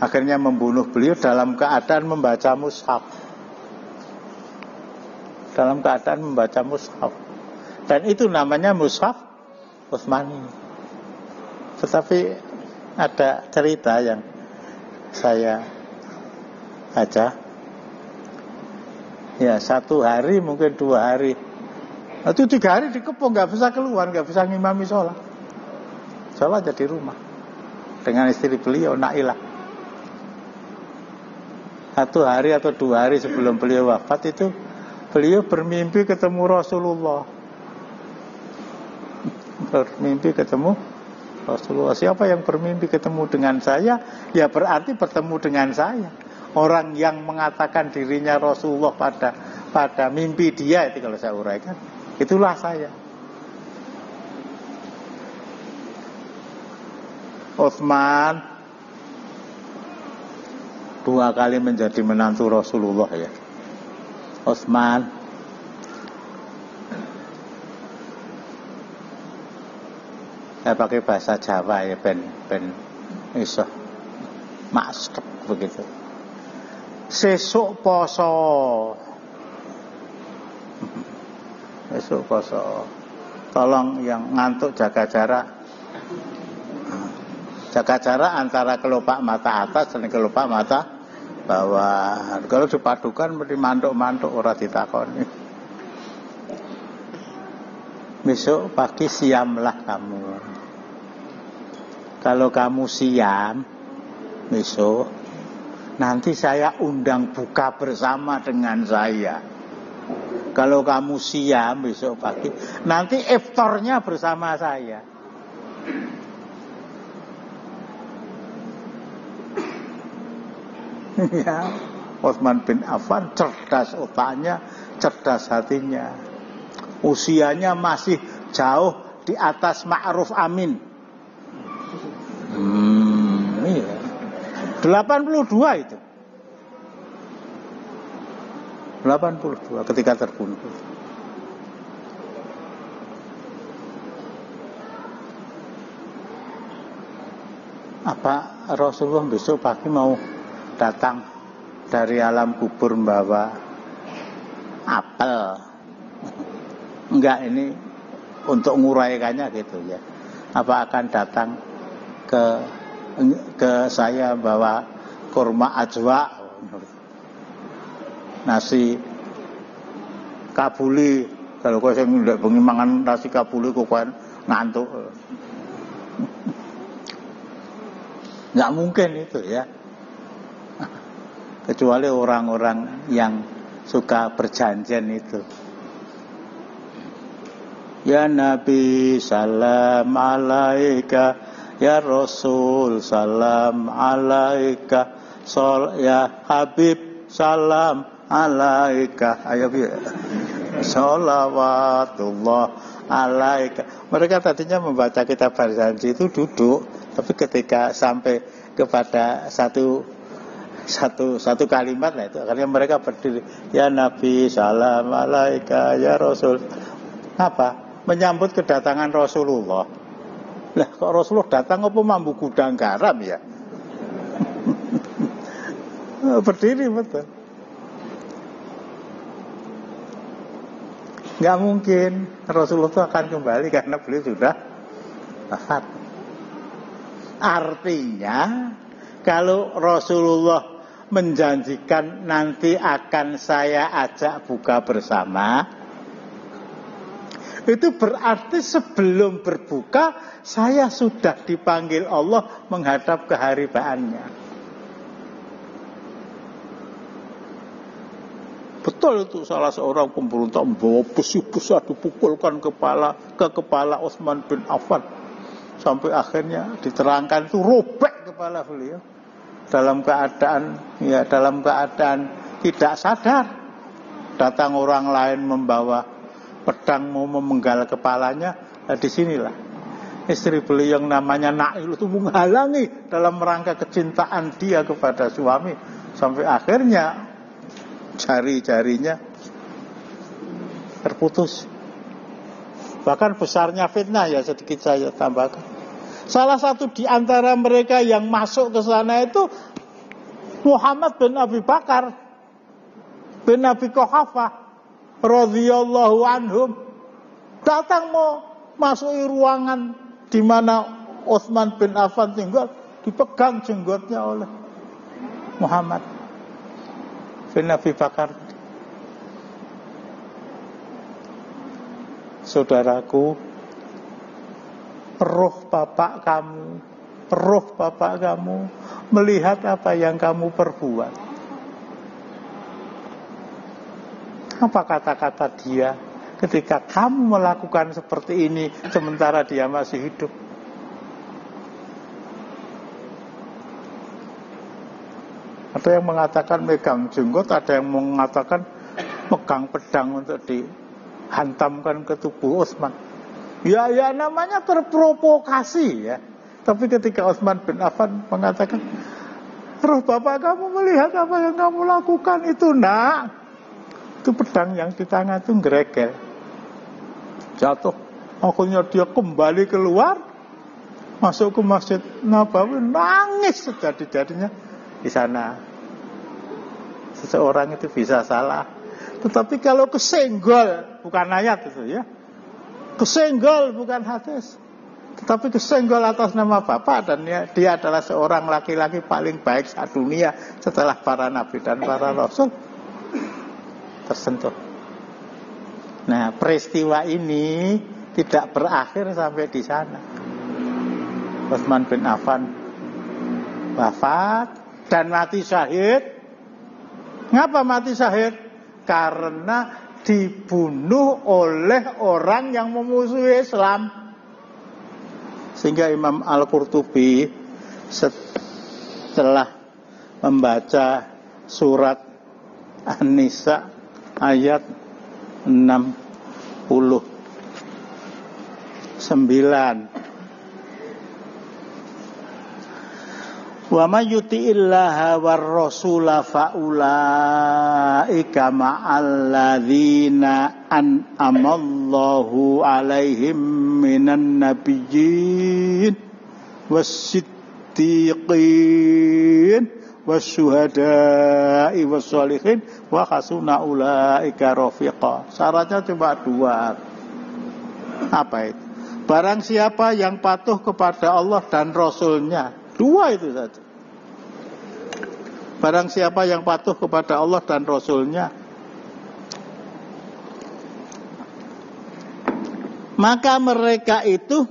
Speaker 1: Akhirnya membunuh beliau dalam keadaan membaca mushaf. Dalam keadaan membaca mushaf. Dan itu namanya mushaf Utsmani. Tetapi ada cerita yang saya baca. Ya, 1 hari mungkin 2 hari. Itu 3 hari dikepung, gak bisa keluar, gak bisa ngimami sholat. Sholat jadi rumah dengan istri beliau Nailah. 1 hari atau 2 hari sebelum beliau wafat itu Beliau bermimpi ketemu Rasulullah. Bermimpi ketemu Rasulullah. Siapa yang bermimpi ketemu dengan saya, ya berarti bertemu dengan saya. Orang yang mengatakan dirinya Rasulullah pada mimpi dia, itu kalau saya uraikan, itulah saya. Utsman 2 kali menjadi menantu Rasulullah ya. Utsman saya pakai bahasa Jawa ya, ben iso maksud begitu. Sesuk poso. Sesuk poso. Tolong yang ngantuk jaga jarak. Jaga jarak antara kelopak mata atas dan kelopak mata bawah. Kalau dipadukan mesti mantuk-mantuk ora ditakoni. Besok pagi siamlah kamu. Kalau kamu siam besok, nanti saya undang buka bersama dengan saya. Kalau kamu siam besok pagi, nanti iftarnya bersama saya. Ya, Utsman bin Affan cerdas otaknya, cerdas hatinya. Usianya masih jauh di atas Ma'ruf Amin. Iya. 82 itu. 82 ketika terbunuh. Apa Rasulullah besok pagi mau datang dari alam kubur membawa apel? Enggak, ini untuk nguraikannya gitu ya. Apa akan datang ke saya bawa kurma ajwa, nasi kabuli. Kalau kau saya nggak bengi mangan nasi kabuli, kau kan ngantuk. Nggak mungkin itu ya. Kecuali orang-orang yang suka berjanjian itu. Ya Nabi salam alaika, ya Rasul salam alaika, ya Habib salam alaika. Ayo biar sholawatullah alaika. Mereka tadinya membaca kitab berjanji itu duduk, tapi ketika sampai kepada satu kalimat lah itu, akhirnya mereka berdiri. Ya Nabi salam alaika, ya Rasul. Apa? Menyambut kedatangan Rasulullah. Lah kok Rasulullah datang apa mambu gudang garam ya? Berdiri betul. Nggak mungkin Rasulullah itu akan kembali karena beliau sudah wafat. Artinya kalau Rasulullah menjanjikan nanti akan saya ajak buka bersama, itu berarti sebelum berbuka saya sudah dipanggil Allah menghadap keharibaannya. Betul itu, salah seorang pemberontak membawa besi besar dipukulkan ke kepala Utsman bin Affan, sampai akhirnya diterangkan itu robek kepala beliau dalam keadaan tidak sadar. Datang orang lain membawa pedang mau memenggal kepalanya. Nah, disinilah istri beliau yang namanya Nail itu menghalangi dalam rangka kecintaan dia kepada suami, sampai akhirnya jari-jarinya terputus. Bahkan besarnya fitnah ya, sedikit saya tambahkan. Salah satu di antara mereka yang masuk ke sana itu Muhammad bin Abi Bakar bin Abi Quhafah radhiyallahu anhum, datang mau masuki ruangan di mana Utsman bin Affan tinggal, dipegang jenggotnya oleh Muhammad bin Abi Bakar. Saudaraku, roh bapak kamu melihat apa yang kamu perbuat. Apa kata-kata dia ketika kamu melakukan seperti ini sementara dia masih hidup? Ada yang mengatakan megang jenggot, ada yang mengatakan megang pedang untuk dihantamkan ke tubuh Utsman. Ya namanya terprovokasi ya. Tapi ketika Utsman bin Affan mengatakan, "Roh bapak kamu melihat apa yang kamu lakukan itu, nak?" Itu pedang yang di tangan itu geregel, jatuh. Akhirnya dia kembali keluar, masuk ke Masjid Nabawi, nangis sejadi-jadinya. Di sana seseorang itu bisa salah, tetapi kalau kesenggol, bukan ayat itu ya, kesenggol bukan hadis, tetapi kesenggol atas nama Bapak, dan dia adalah seorang laki-laki paling baik sedunia setelah para nabi dan para rasul, tersentuh. Nah, peristiwa ini tidak berakhir sampai di sana. Utsman bin Affan wafat dan mati syahid. Ngapa mati syahid? Karena dibunuh oleh orang yang memusuhi Islam. Sehingga Imam Al-Qurtubi setelah membaca surat An-Nisa ayat 69, wa may yuti'illaha war rasula faulaika ma'al ladzina an'amallahu 'alaihim minan nabiyyin was-siddiqin wasyuhada'i wassalihin wa hasuna ulaika rafiqa. Syaratnya cuma 2. Apa itu? Barang siapa yang patuh kepada Allah dan Rasulnya. 2 itu saja. Barang siapa yang patuh kepada Allah dan Rasulnya, maka mereka itu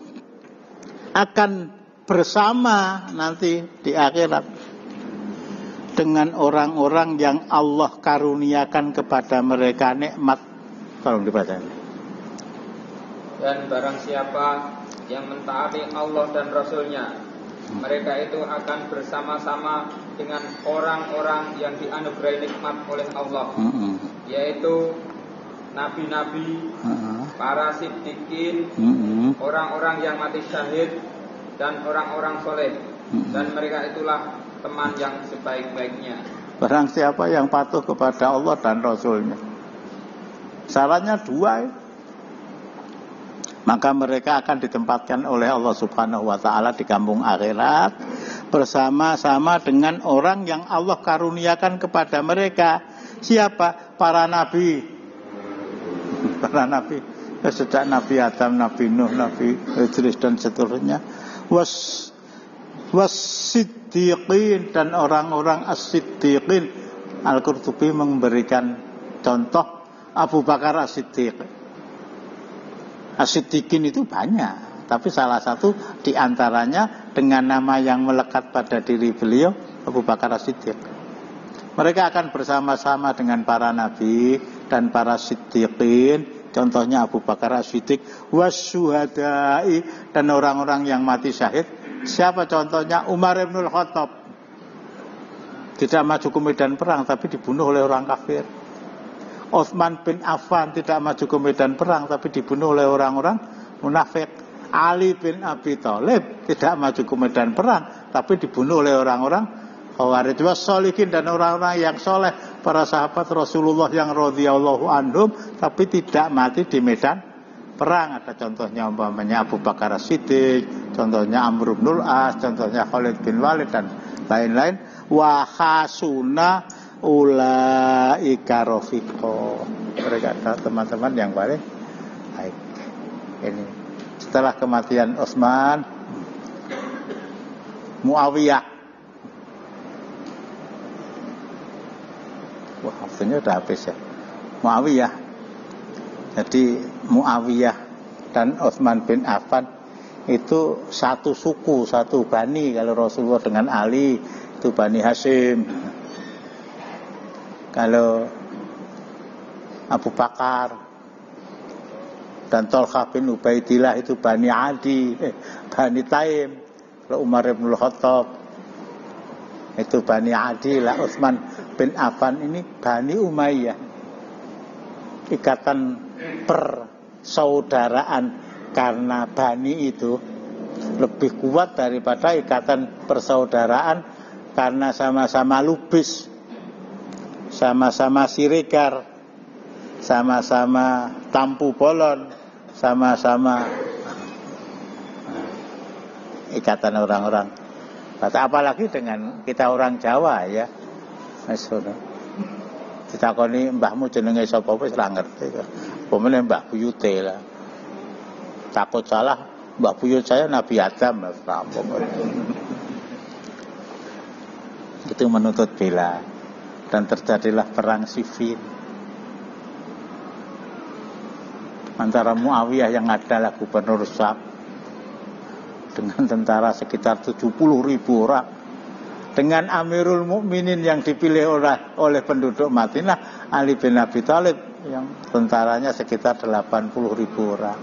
Speaker 1: akan bersama nanti di akhirat dengan orang-orang yang Allah karuniakan kepada mereka nikmat. Tolong dibaca.
Speaker 2: Dan barang siapa yang mentaati Allah dan Rasulnya, mereka itu akan bersama-sama dengan orang-orang yang dianugerahi nikmat oleh Allah, yaitu nabi-nabi, para siddiqin, orang-orang yang mati syahid, dan orang-orang soleh. Dan mereka itulah teman yang sebaik-baiknya.
Speaker 1: Barang siapa yang patuh kepada Allah dan Rasulnya, syaratnya 2, maka mereka akan ditempatkan oleh Allah Subhanahu wa ta'ala di kampung akhirat bersama-sama dengan orang yang Allah karuniakan kepada mereka. Siapa? Para nabi. Para nabi, sejak Nabi Adam, Nabi Nuh, Nabi Idris dan seterusnya. Was-siddiqin, dan orang-orang as-siddiqin. Al-Qurtubi memberikan contoh Abu Bakar as-Siddiq. As-Siddiqin itu banyak, tapi salah satu di antaranya dengan nama yang melekat pada diri beliau, Abu Bakar as-Siddiq. Mereka akan bersama-sama dengan para nabi dan para siddiqin, contohnya Abu Bakar as-Siddiq, wasyuhada'i, dan orang-orang yang mati syahid. Siapa contohnya? Umar ibn Khattab. Tidak maju ke medan perang, tapi dibunuh oleh orang kafir. Utsman bin Affan tidak maju ke medan perang, tapi dibunuh oleh orang-orang munafik. Ali bin Abi Thalib tidak maju ke medan perang, tapi dibunuh oleh orang-orang Khawarij. Wassalihin, dan orang-orang yang soleh, para sahabat Rasulullah yang radhiyallahu anhum, tapi tidak mati di medan perang. Ada contohnya umpamanya Abu Bakar as-Siddiq, contohnya Amr bin As, contohnya Khalid bin Walid, dan lain-lain. Wa hasuna ulaika rafiqo. Mereka adalah teman-teman yang paling baik. Ini setelah kematian Utsman, Muawiyah. Wah, artinya udah habis ya. Muawiyah. Jadi Muawiyah dan Utsman bin Affan itu satu suku, satu bani. Kalau Rasulullah dengan Ali itu Bani Hashim. Kalau Abu Bakar. Dan Tolha bin Ubaidillah itu Bani Adi, Bani Taim. Kalau Umar bin Khattab itu Bani Adi lah. Utsman bin Affan ini Bani Umayyah. Ikatan persaudaraan karena Bani itu lebih kuat daripada ikatan persaudaraan karena sama-sama Lubis, sama-sama Siregar, sama-sama Tampu Bolon, sama-sama ikatan orang-orang. Apalagi dengan kita orang Jawa ya. Ditakoni mbahmu jenenge sapa wis ra ngerti kok. Pemene Mbah Buyute lah. Takut salah, Mbah Buyut saya Nabi Adam rampung. Itu menuntut bela dan terjadilah perang sifil antara Muawiyah yang adalah gubernur Syam dengan tentara sekitar 70.000 orang dengan Amirul Mukminin yang dipilih oleh penduduk Madinah Ali bin Abi Thalib yang tentaranya sekitar 80.000 orang.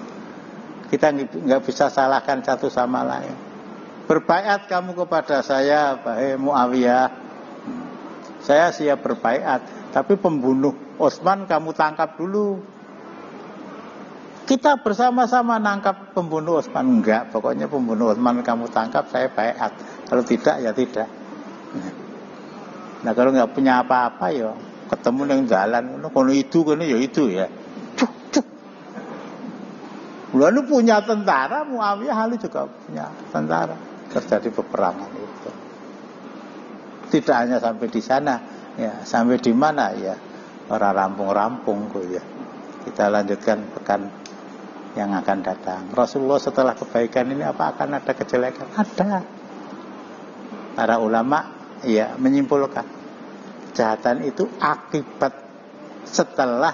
Speaker 1: Kita nggak bisa salahkan satu sama lain. Berbaiat kamu kepada saya, wahai Muawiyah. Saya siap berbaiat, tapi pembunuh Utsman kamu tangkap dulu. Kita bersama-sama nangkap pembunuh Utsman. Enggak, pokoknya pembunuh Utsman kamu tangkap, saya baiat. Kalau tidak ya tidak. Nah kalau nggak punya apa-apa ya ketemu yang jalan, kalau itu kan ya itu ya. Lalu punya tentara, Muawiyah lalu juga punya tentara. Terjadi peperangan itu. Tidak hanya sampai di sana, ya sampai di mana ya orang rampung-rampung kok ya. Kita lanjutkan pekan yang akan datang. Rasulullah setelah kebaikan ini apa akan ada kejelekan? Ada. Para ulama ya menyimpulkan kejahatan itu akibat setelah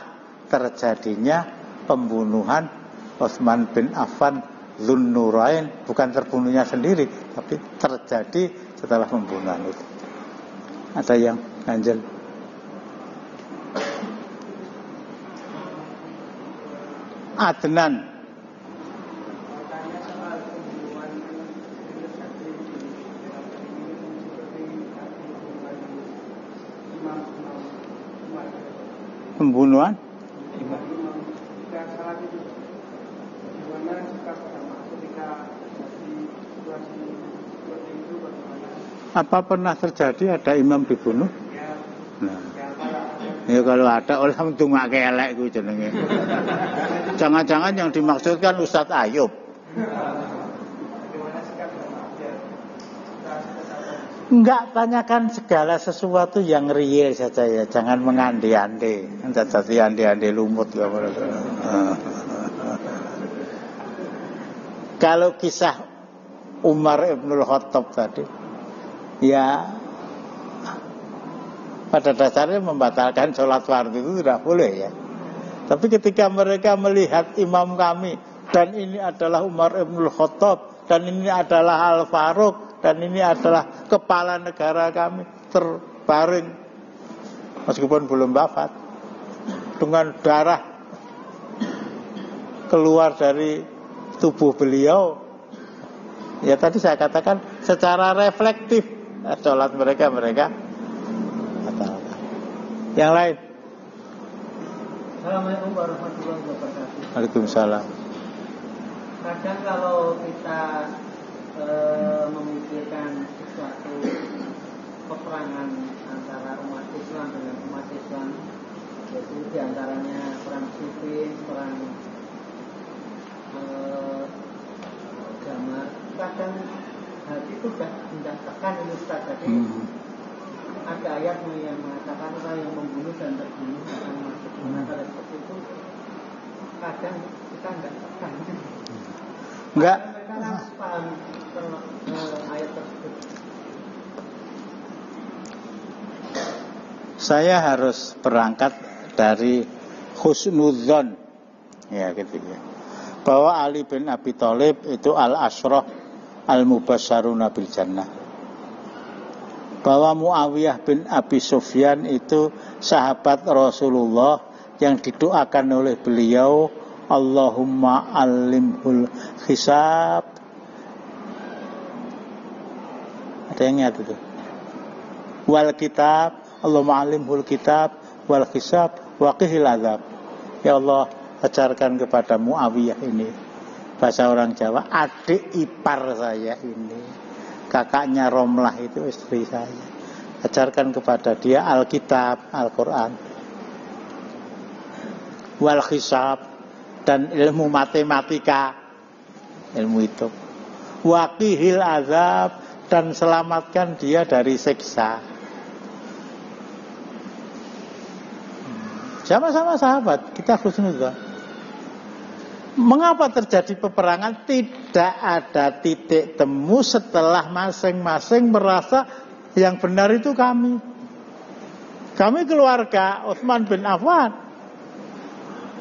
Speaker 1: terjadinya pembunuhan Utsman bin Affan Dzunnurain, bukan terbunuhnya sendiri tapi terjadi setelah pembunuhan itu. Ada yang ganjel? Adnan. Pembunuhan? Apa pernah terjadi ada imam dibunuh? Nah, ya kalau ada orang itu nggak kelek gue jenenge. Jangan-jangan yang dimaksudkan Ustadz Ayub. Enggak, tanyakan segala sesuatu yang real saja ya, jangan mengande-ande. Jadi ande-ande lumut ya. Kalau kisah Umar Ibnul Khattab tadi, ya pada dasarnya membatalkan sholat fardu itu tidak boleh ya. Tapi ketika mereka melihat imam kami dan ini adalah Umar Ibnul Khattab dan ini adalah Al-Faruq dan ini adalah kepala negara kami terbaring meskipun belum wafat dengan darah keluar dari tubuh beliau, ya tadi saya katakan secara reflektif sholat mereka batalkan. Yang lain?
Speaker 3: Assalamualaikum warahmatullahi wabarakatuh.
Speaker 1: Waalaikumsalam.
Speaker 3: Kadang kalau kita memikirkan sesuatu peperangan antara umat Islam dengan umat Islam, yaitu diantaranya perang Siffin, perang Damar, kadang hati itu sudah tekan ini Ustaz tadi. Ada ayat yang mengatakan orang yang membunuh dan terbunuh akan masuk neraka seperti itu. Kadang kita enggak tekan.
Speaker 1: Enggak.
Speaker 3: Mereka langsung paham ayat tersebut.
Speaker 1: Saya harus berangkat dari husnudzon, ya gitu ya, bahwa Ali bin Abi Thalib itu al-asyrah al-mubasysyaruna bil jannah, bahwa Muawiyah bin Abi Sufyan itu sahabat Rasulullah yang didoakan oleh beliau, Allahumma alimhul hisab. Ada yang ingat itu? Wal kitab, Allahumma alimhul kitab wal hisab wa qihil azab. Ya Allah, ajarkan kepada Muawiyah ini, bahasa orang Jawa, adik ipar saya ini, kakaknya Romlah itu istri saya. Ajarkan kepada dia Alkitab, Al-Quran, wal hisab, dan ilmu matematika, ilmu itu, waqihil azab, dan selamatkan dia dari siksa. Sama-sama sahabat, kita husnudzon. Mengapa terjadi peperangan? Tidak ada titik temu setelah masing-masing merasa yang benar itu kami. Kami keluarga Utsman bin Affan,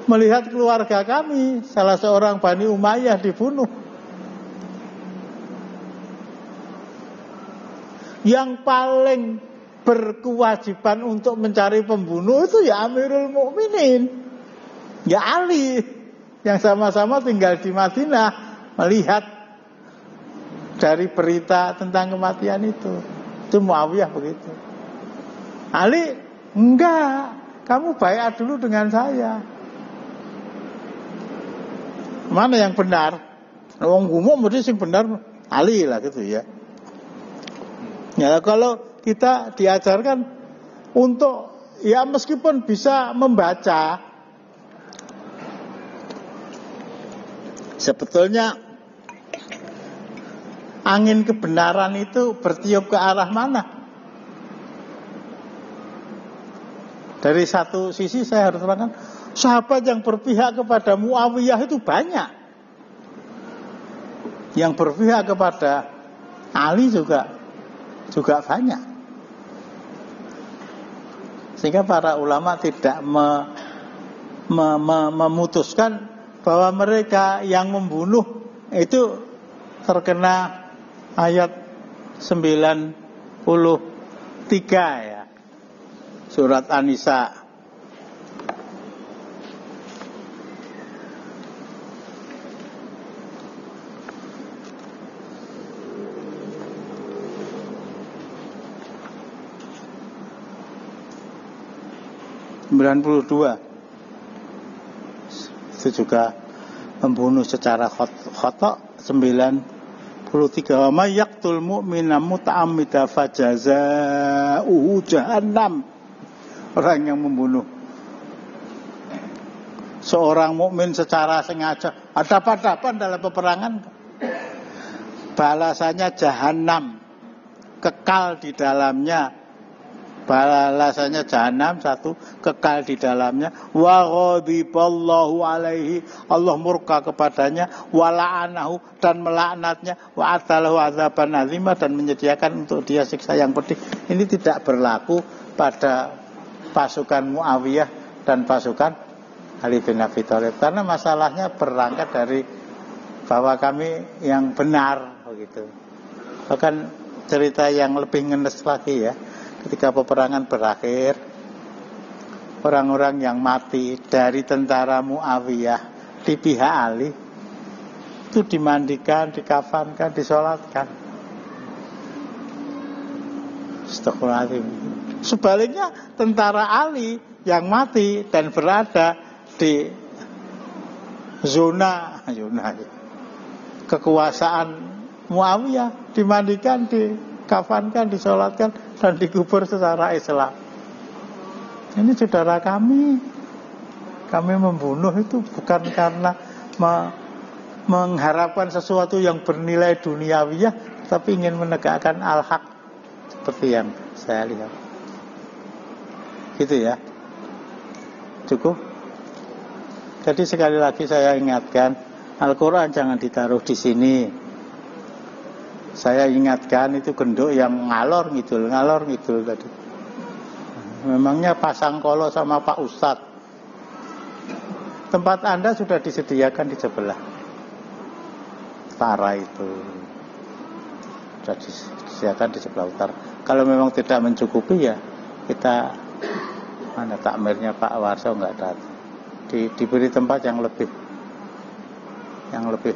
Speaker 1: melihat keluarga kami, salah seorang Bani Umayyah dibunuh. Yang paling berkewajiban untuk mencari pembunuh itu ya Amirul Mukminin, ya Ali, yang sama-sama tinggal di Madinah, melihat dari berita tentang kematian itu. Itu Muawiyah begitu. Ali, enggak, kamu baiat dulu dengan saya. Mana yang benar? Wong umum mesti sing benar Ali lah gitu ya. Ya kalau kita diajarkan untuk, ya meskipun bisa membaca, sebetulnya angin kebenaran itu bertiup ke arah mana? Dari satu sisi saya harus terangkan, sahabat yang berpihak kepada Muawiyah itu banyak. Yang berpihak kepada Ali juga banyak. Sehingga para ulama tidak memutuskan bahwa mereka yang membunuh itu terkena ayat 93 ya, surat An-Nisa. Itu juga membunuh secara khata. 93, wa may yaqtul mu'mina muta'ammida fajazauhu jahannam. Orang yang membunuh seorang mukmin secara sengaja, ada apa-apa dalam peperangan, balasannya jahanam, kekal di dalamnya. Balasannya jahanam, satu, kekal di dalamnya. Wa ghadiballahu alaihi, Allah murka kepadanya. Wa la'anahu, dan melaknatnya. Wa atalahu azaban azimah, dan menyediakan untuk dia siksa yang pedih. Ini tidak berlaku pada pasukan Muawiyah dan pasukan Ali bin Abi Thalib, karena masalahnya berangkat dari bahwa kami yang benar begitu. Bahkan cerita yang lebih ngenes lagi ya, ketika peperangan berakhir, orang-orang yang mati dari tentara Muawiyah di pihak Ali itu dimandikan, dikafankan, disolatkan. Astagfirullahaladzim. Sebaliknya tentara Ali yang mati dan berada di zona kekuasaan Muawiyah dimandikan, dikafankan, disolatkan, dan dikubur secara Islam. Ini saudara kami membunuh itu bukan karena mengharapkan sesuatu yang bernilai duniawiyah, tapi ingin menegakkan al-haq, seperti yang saya lihat. Gitu ya. Cukup. Jadi sekali lagi saya ingatkan, Al-Quran jangan ditaruh di sini. Saya ingatkan itu genduk yang ngalor ngidul tadi. Memangnya pasang kolo sama Pak Ustadz. Tempat Anda sudah disediakan di sebelah utara itu. Sudah disediakan di sebelah utara. Kalau memang tidak mencukupi ya kita, mana takmirnya Pak Warso nggak datang. diberi tempat yang lebih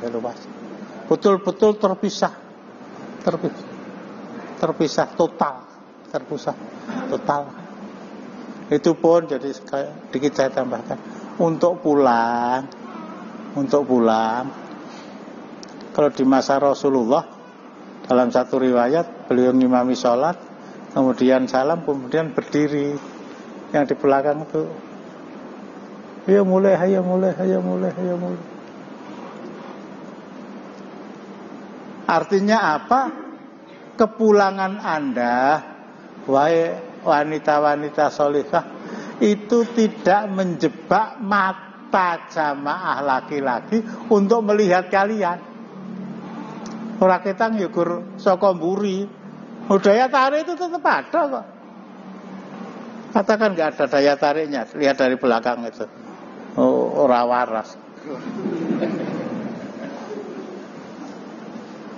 Speaker 1: luas. Betul-betul terpisah total. Itu pun jadi sedikit saya tambahkan untuk pulang. Kalau di masa Rasulullah dalam satu riwayat beliau ngimami sholat, kemudian salam, kemudian berdiri. Yang di belakang itu, ayo mulai. Artinya apa? Kepulangan Anda, wahai wanita-wanita sholihah, itu tidak menjebak mata jamaah laki-laki untuk melihat kalian. Ora ketang yukur saka mburi. Daya tarik itu tetap ada kok. Katakan nggak ada daya tariknya, lihat dari belakang itu. Ora waras.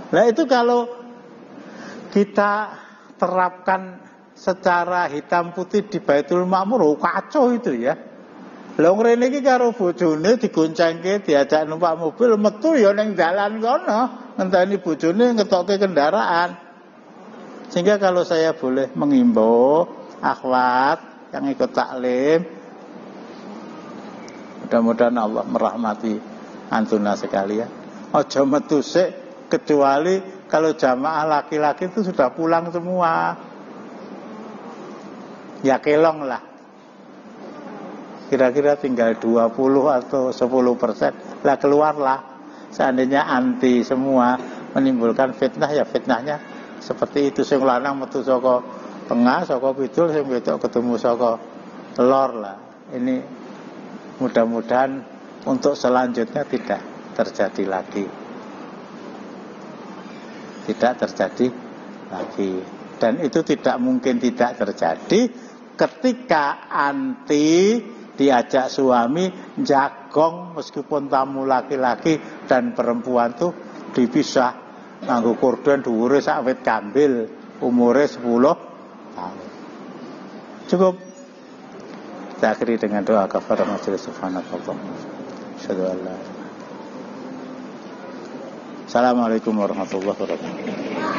Speaker 1: Nah itu kalau kita terapkan secara hitam putih di Baitul Ma'mur, kacau itu ya. Lah ngene iki karo bojone digoncengke diajak numpak mobil metu ya ning dalan kono, ngenteni bojone ngetokke kendaraan. Sehingga kalau saya boleh mengimbau akhwat yang ikut taklim, mudah-mudahan Allah merahmati antuna sekalian. Aja metu sik kecuali kalau jamaah laki-laki itu sudah pulang semua. Ya kelong lah. Kira-kira tinggal 20 atau 10%. Lah keluarlah. Seandainya anti semua menimbulkan fitnah, ya fitnahnya seperti itu. Sing lanang metu saka tengah, saka kidul, sing wedok ketemu saka lor lah. Ini mudah-mudahan untuk selanjutnya tidak terjadi lagi. Dan itu tidak mungkin tidak terjadi ketika anti diajak suami jagong meskipun tamu laki-laki dan perempuan tuh dipisah nganggo korden dhuwure sak wit kambil, umure 10 tahun. Cukup. Kita akhiri dengan doa kafarah majelis subhanallah. Asyhadu an la ilaha illallah. Assalamualaikum warahmatullahi wabarakatuh.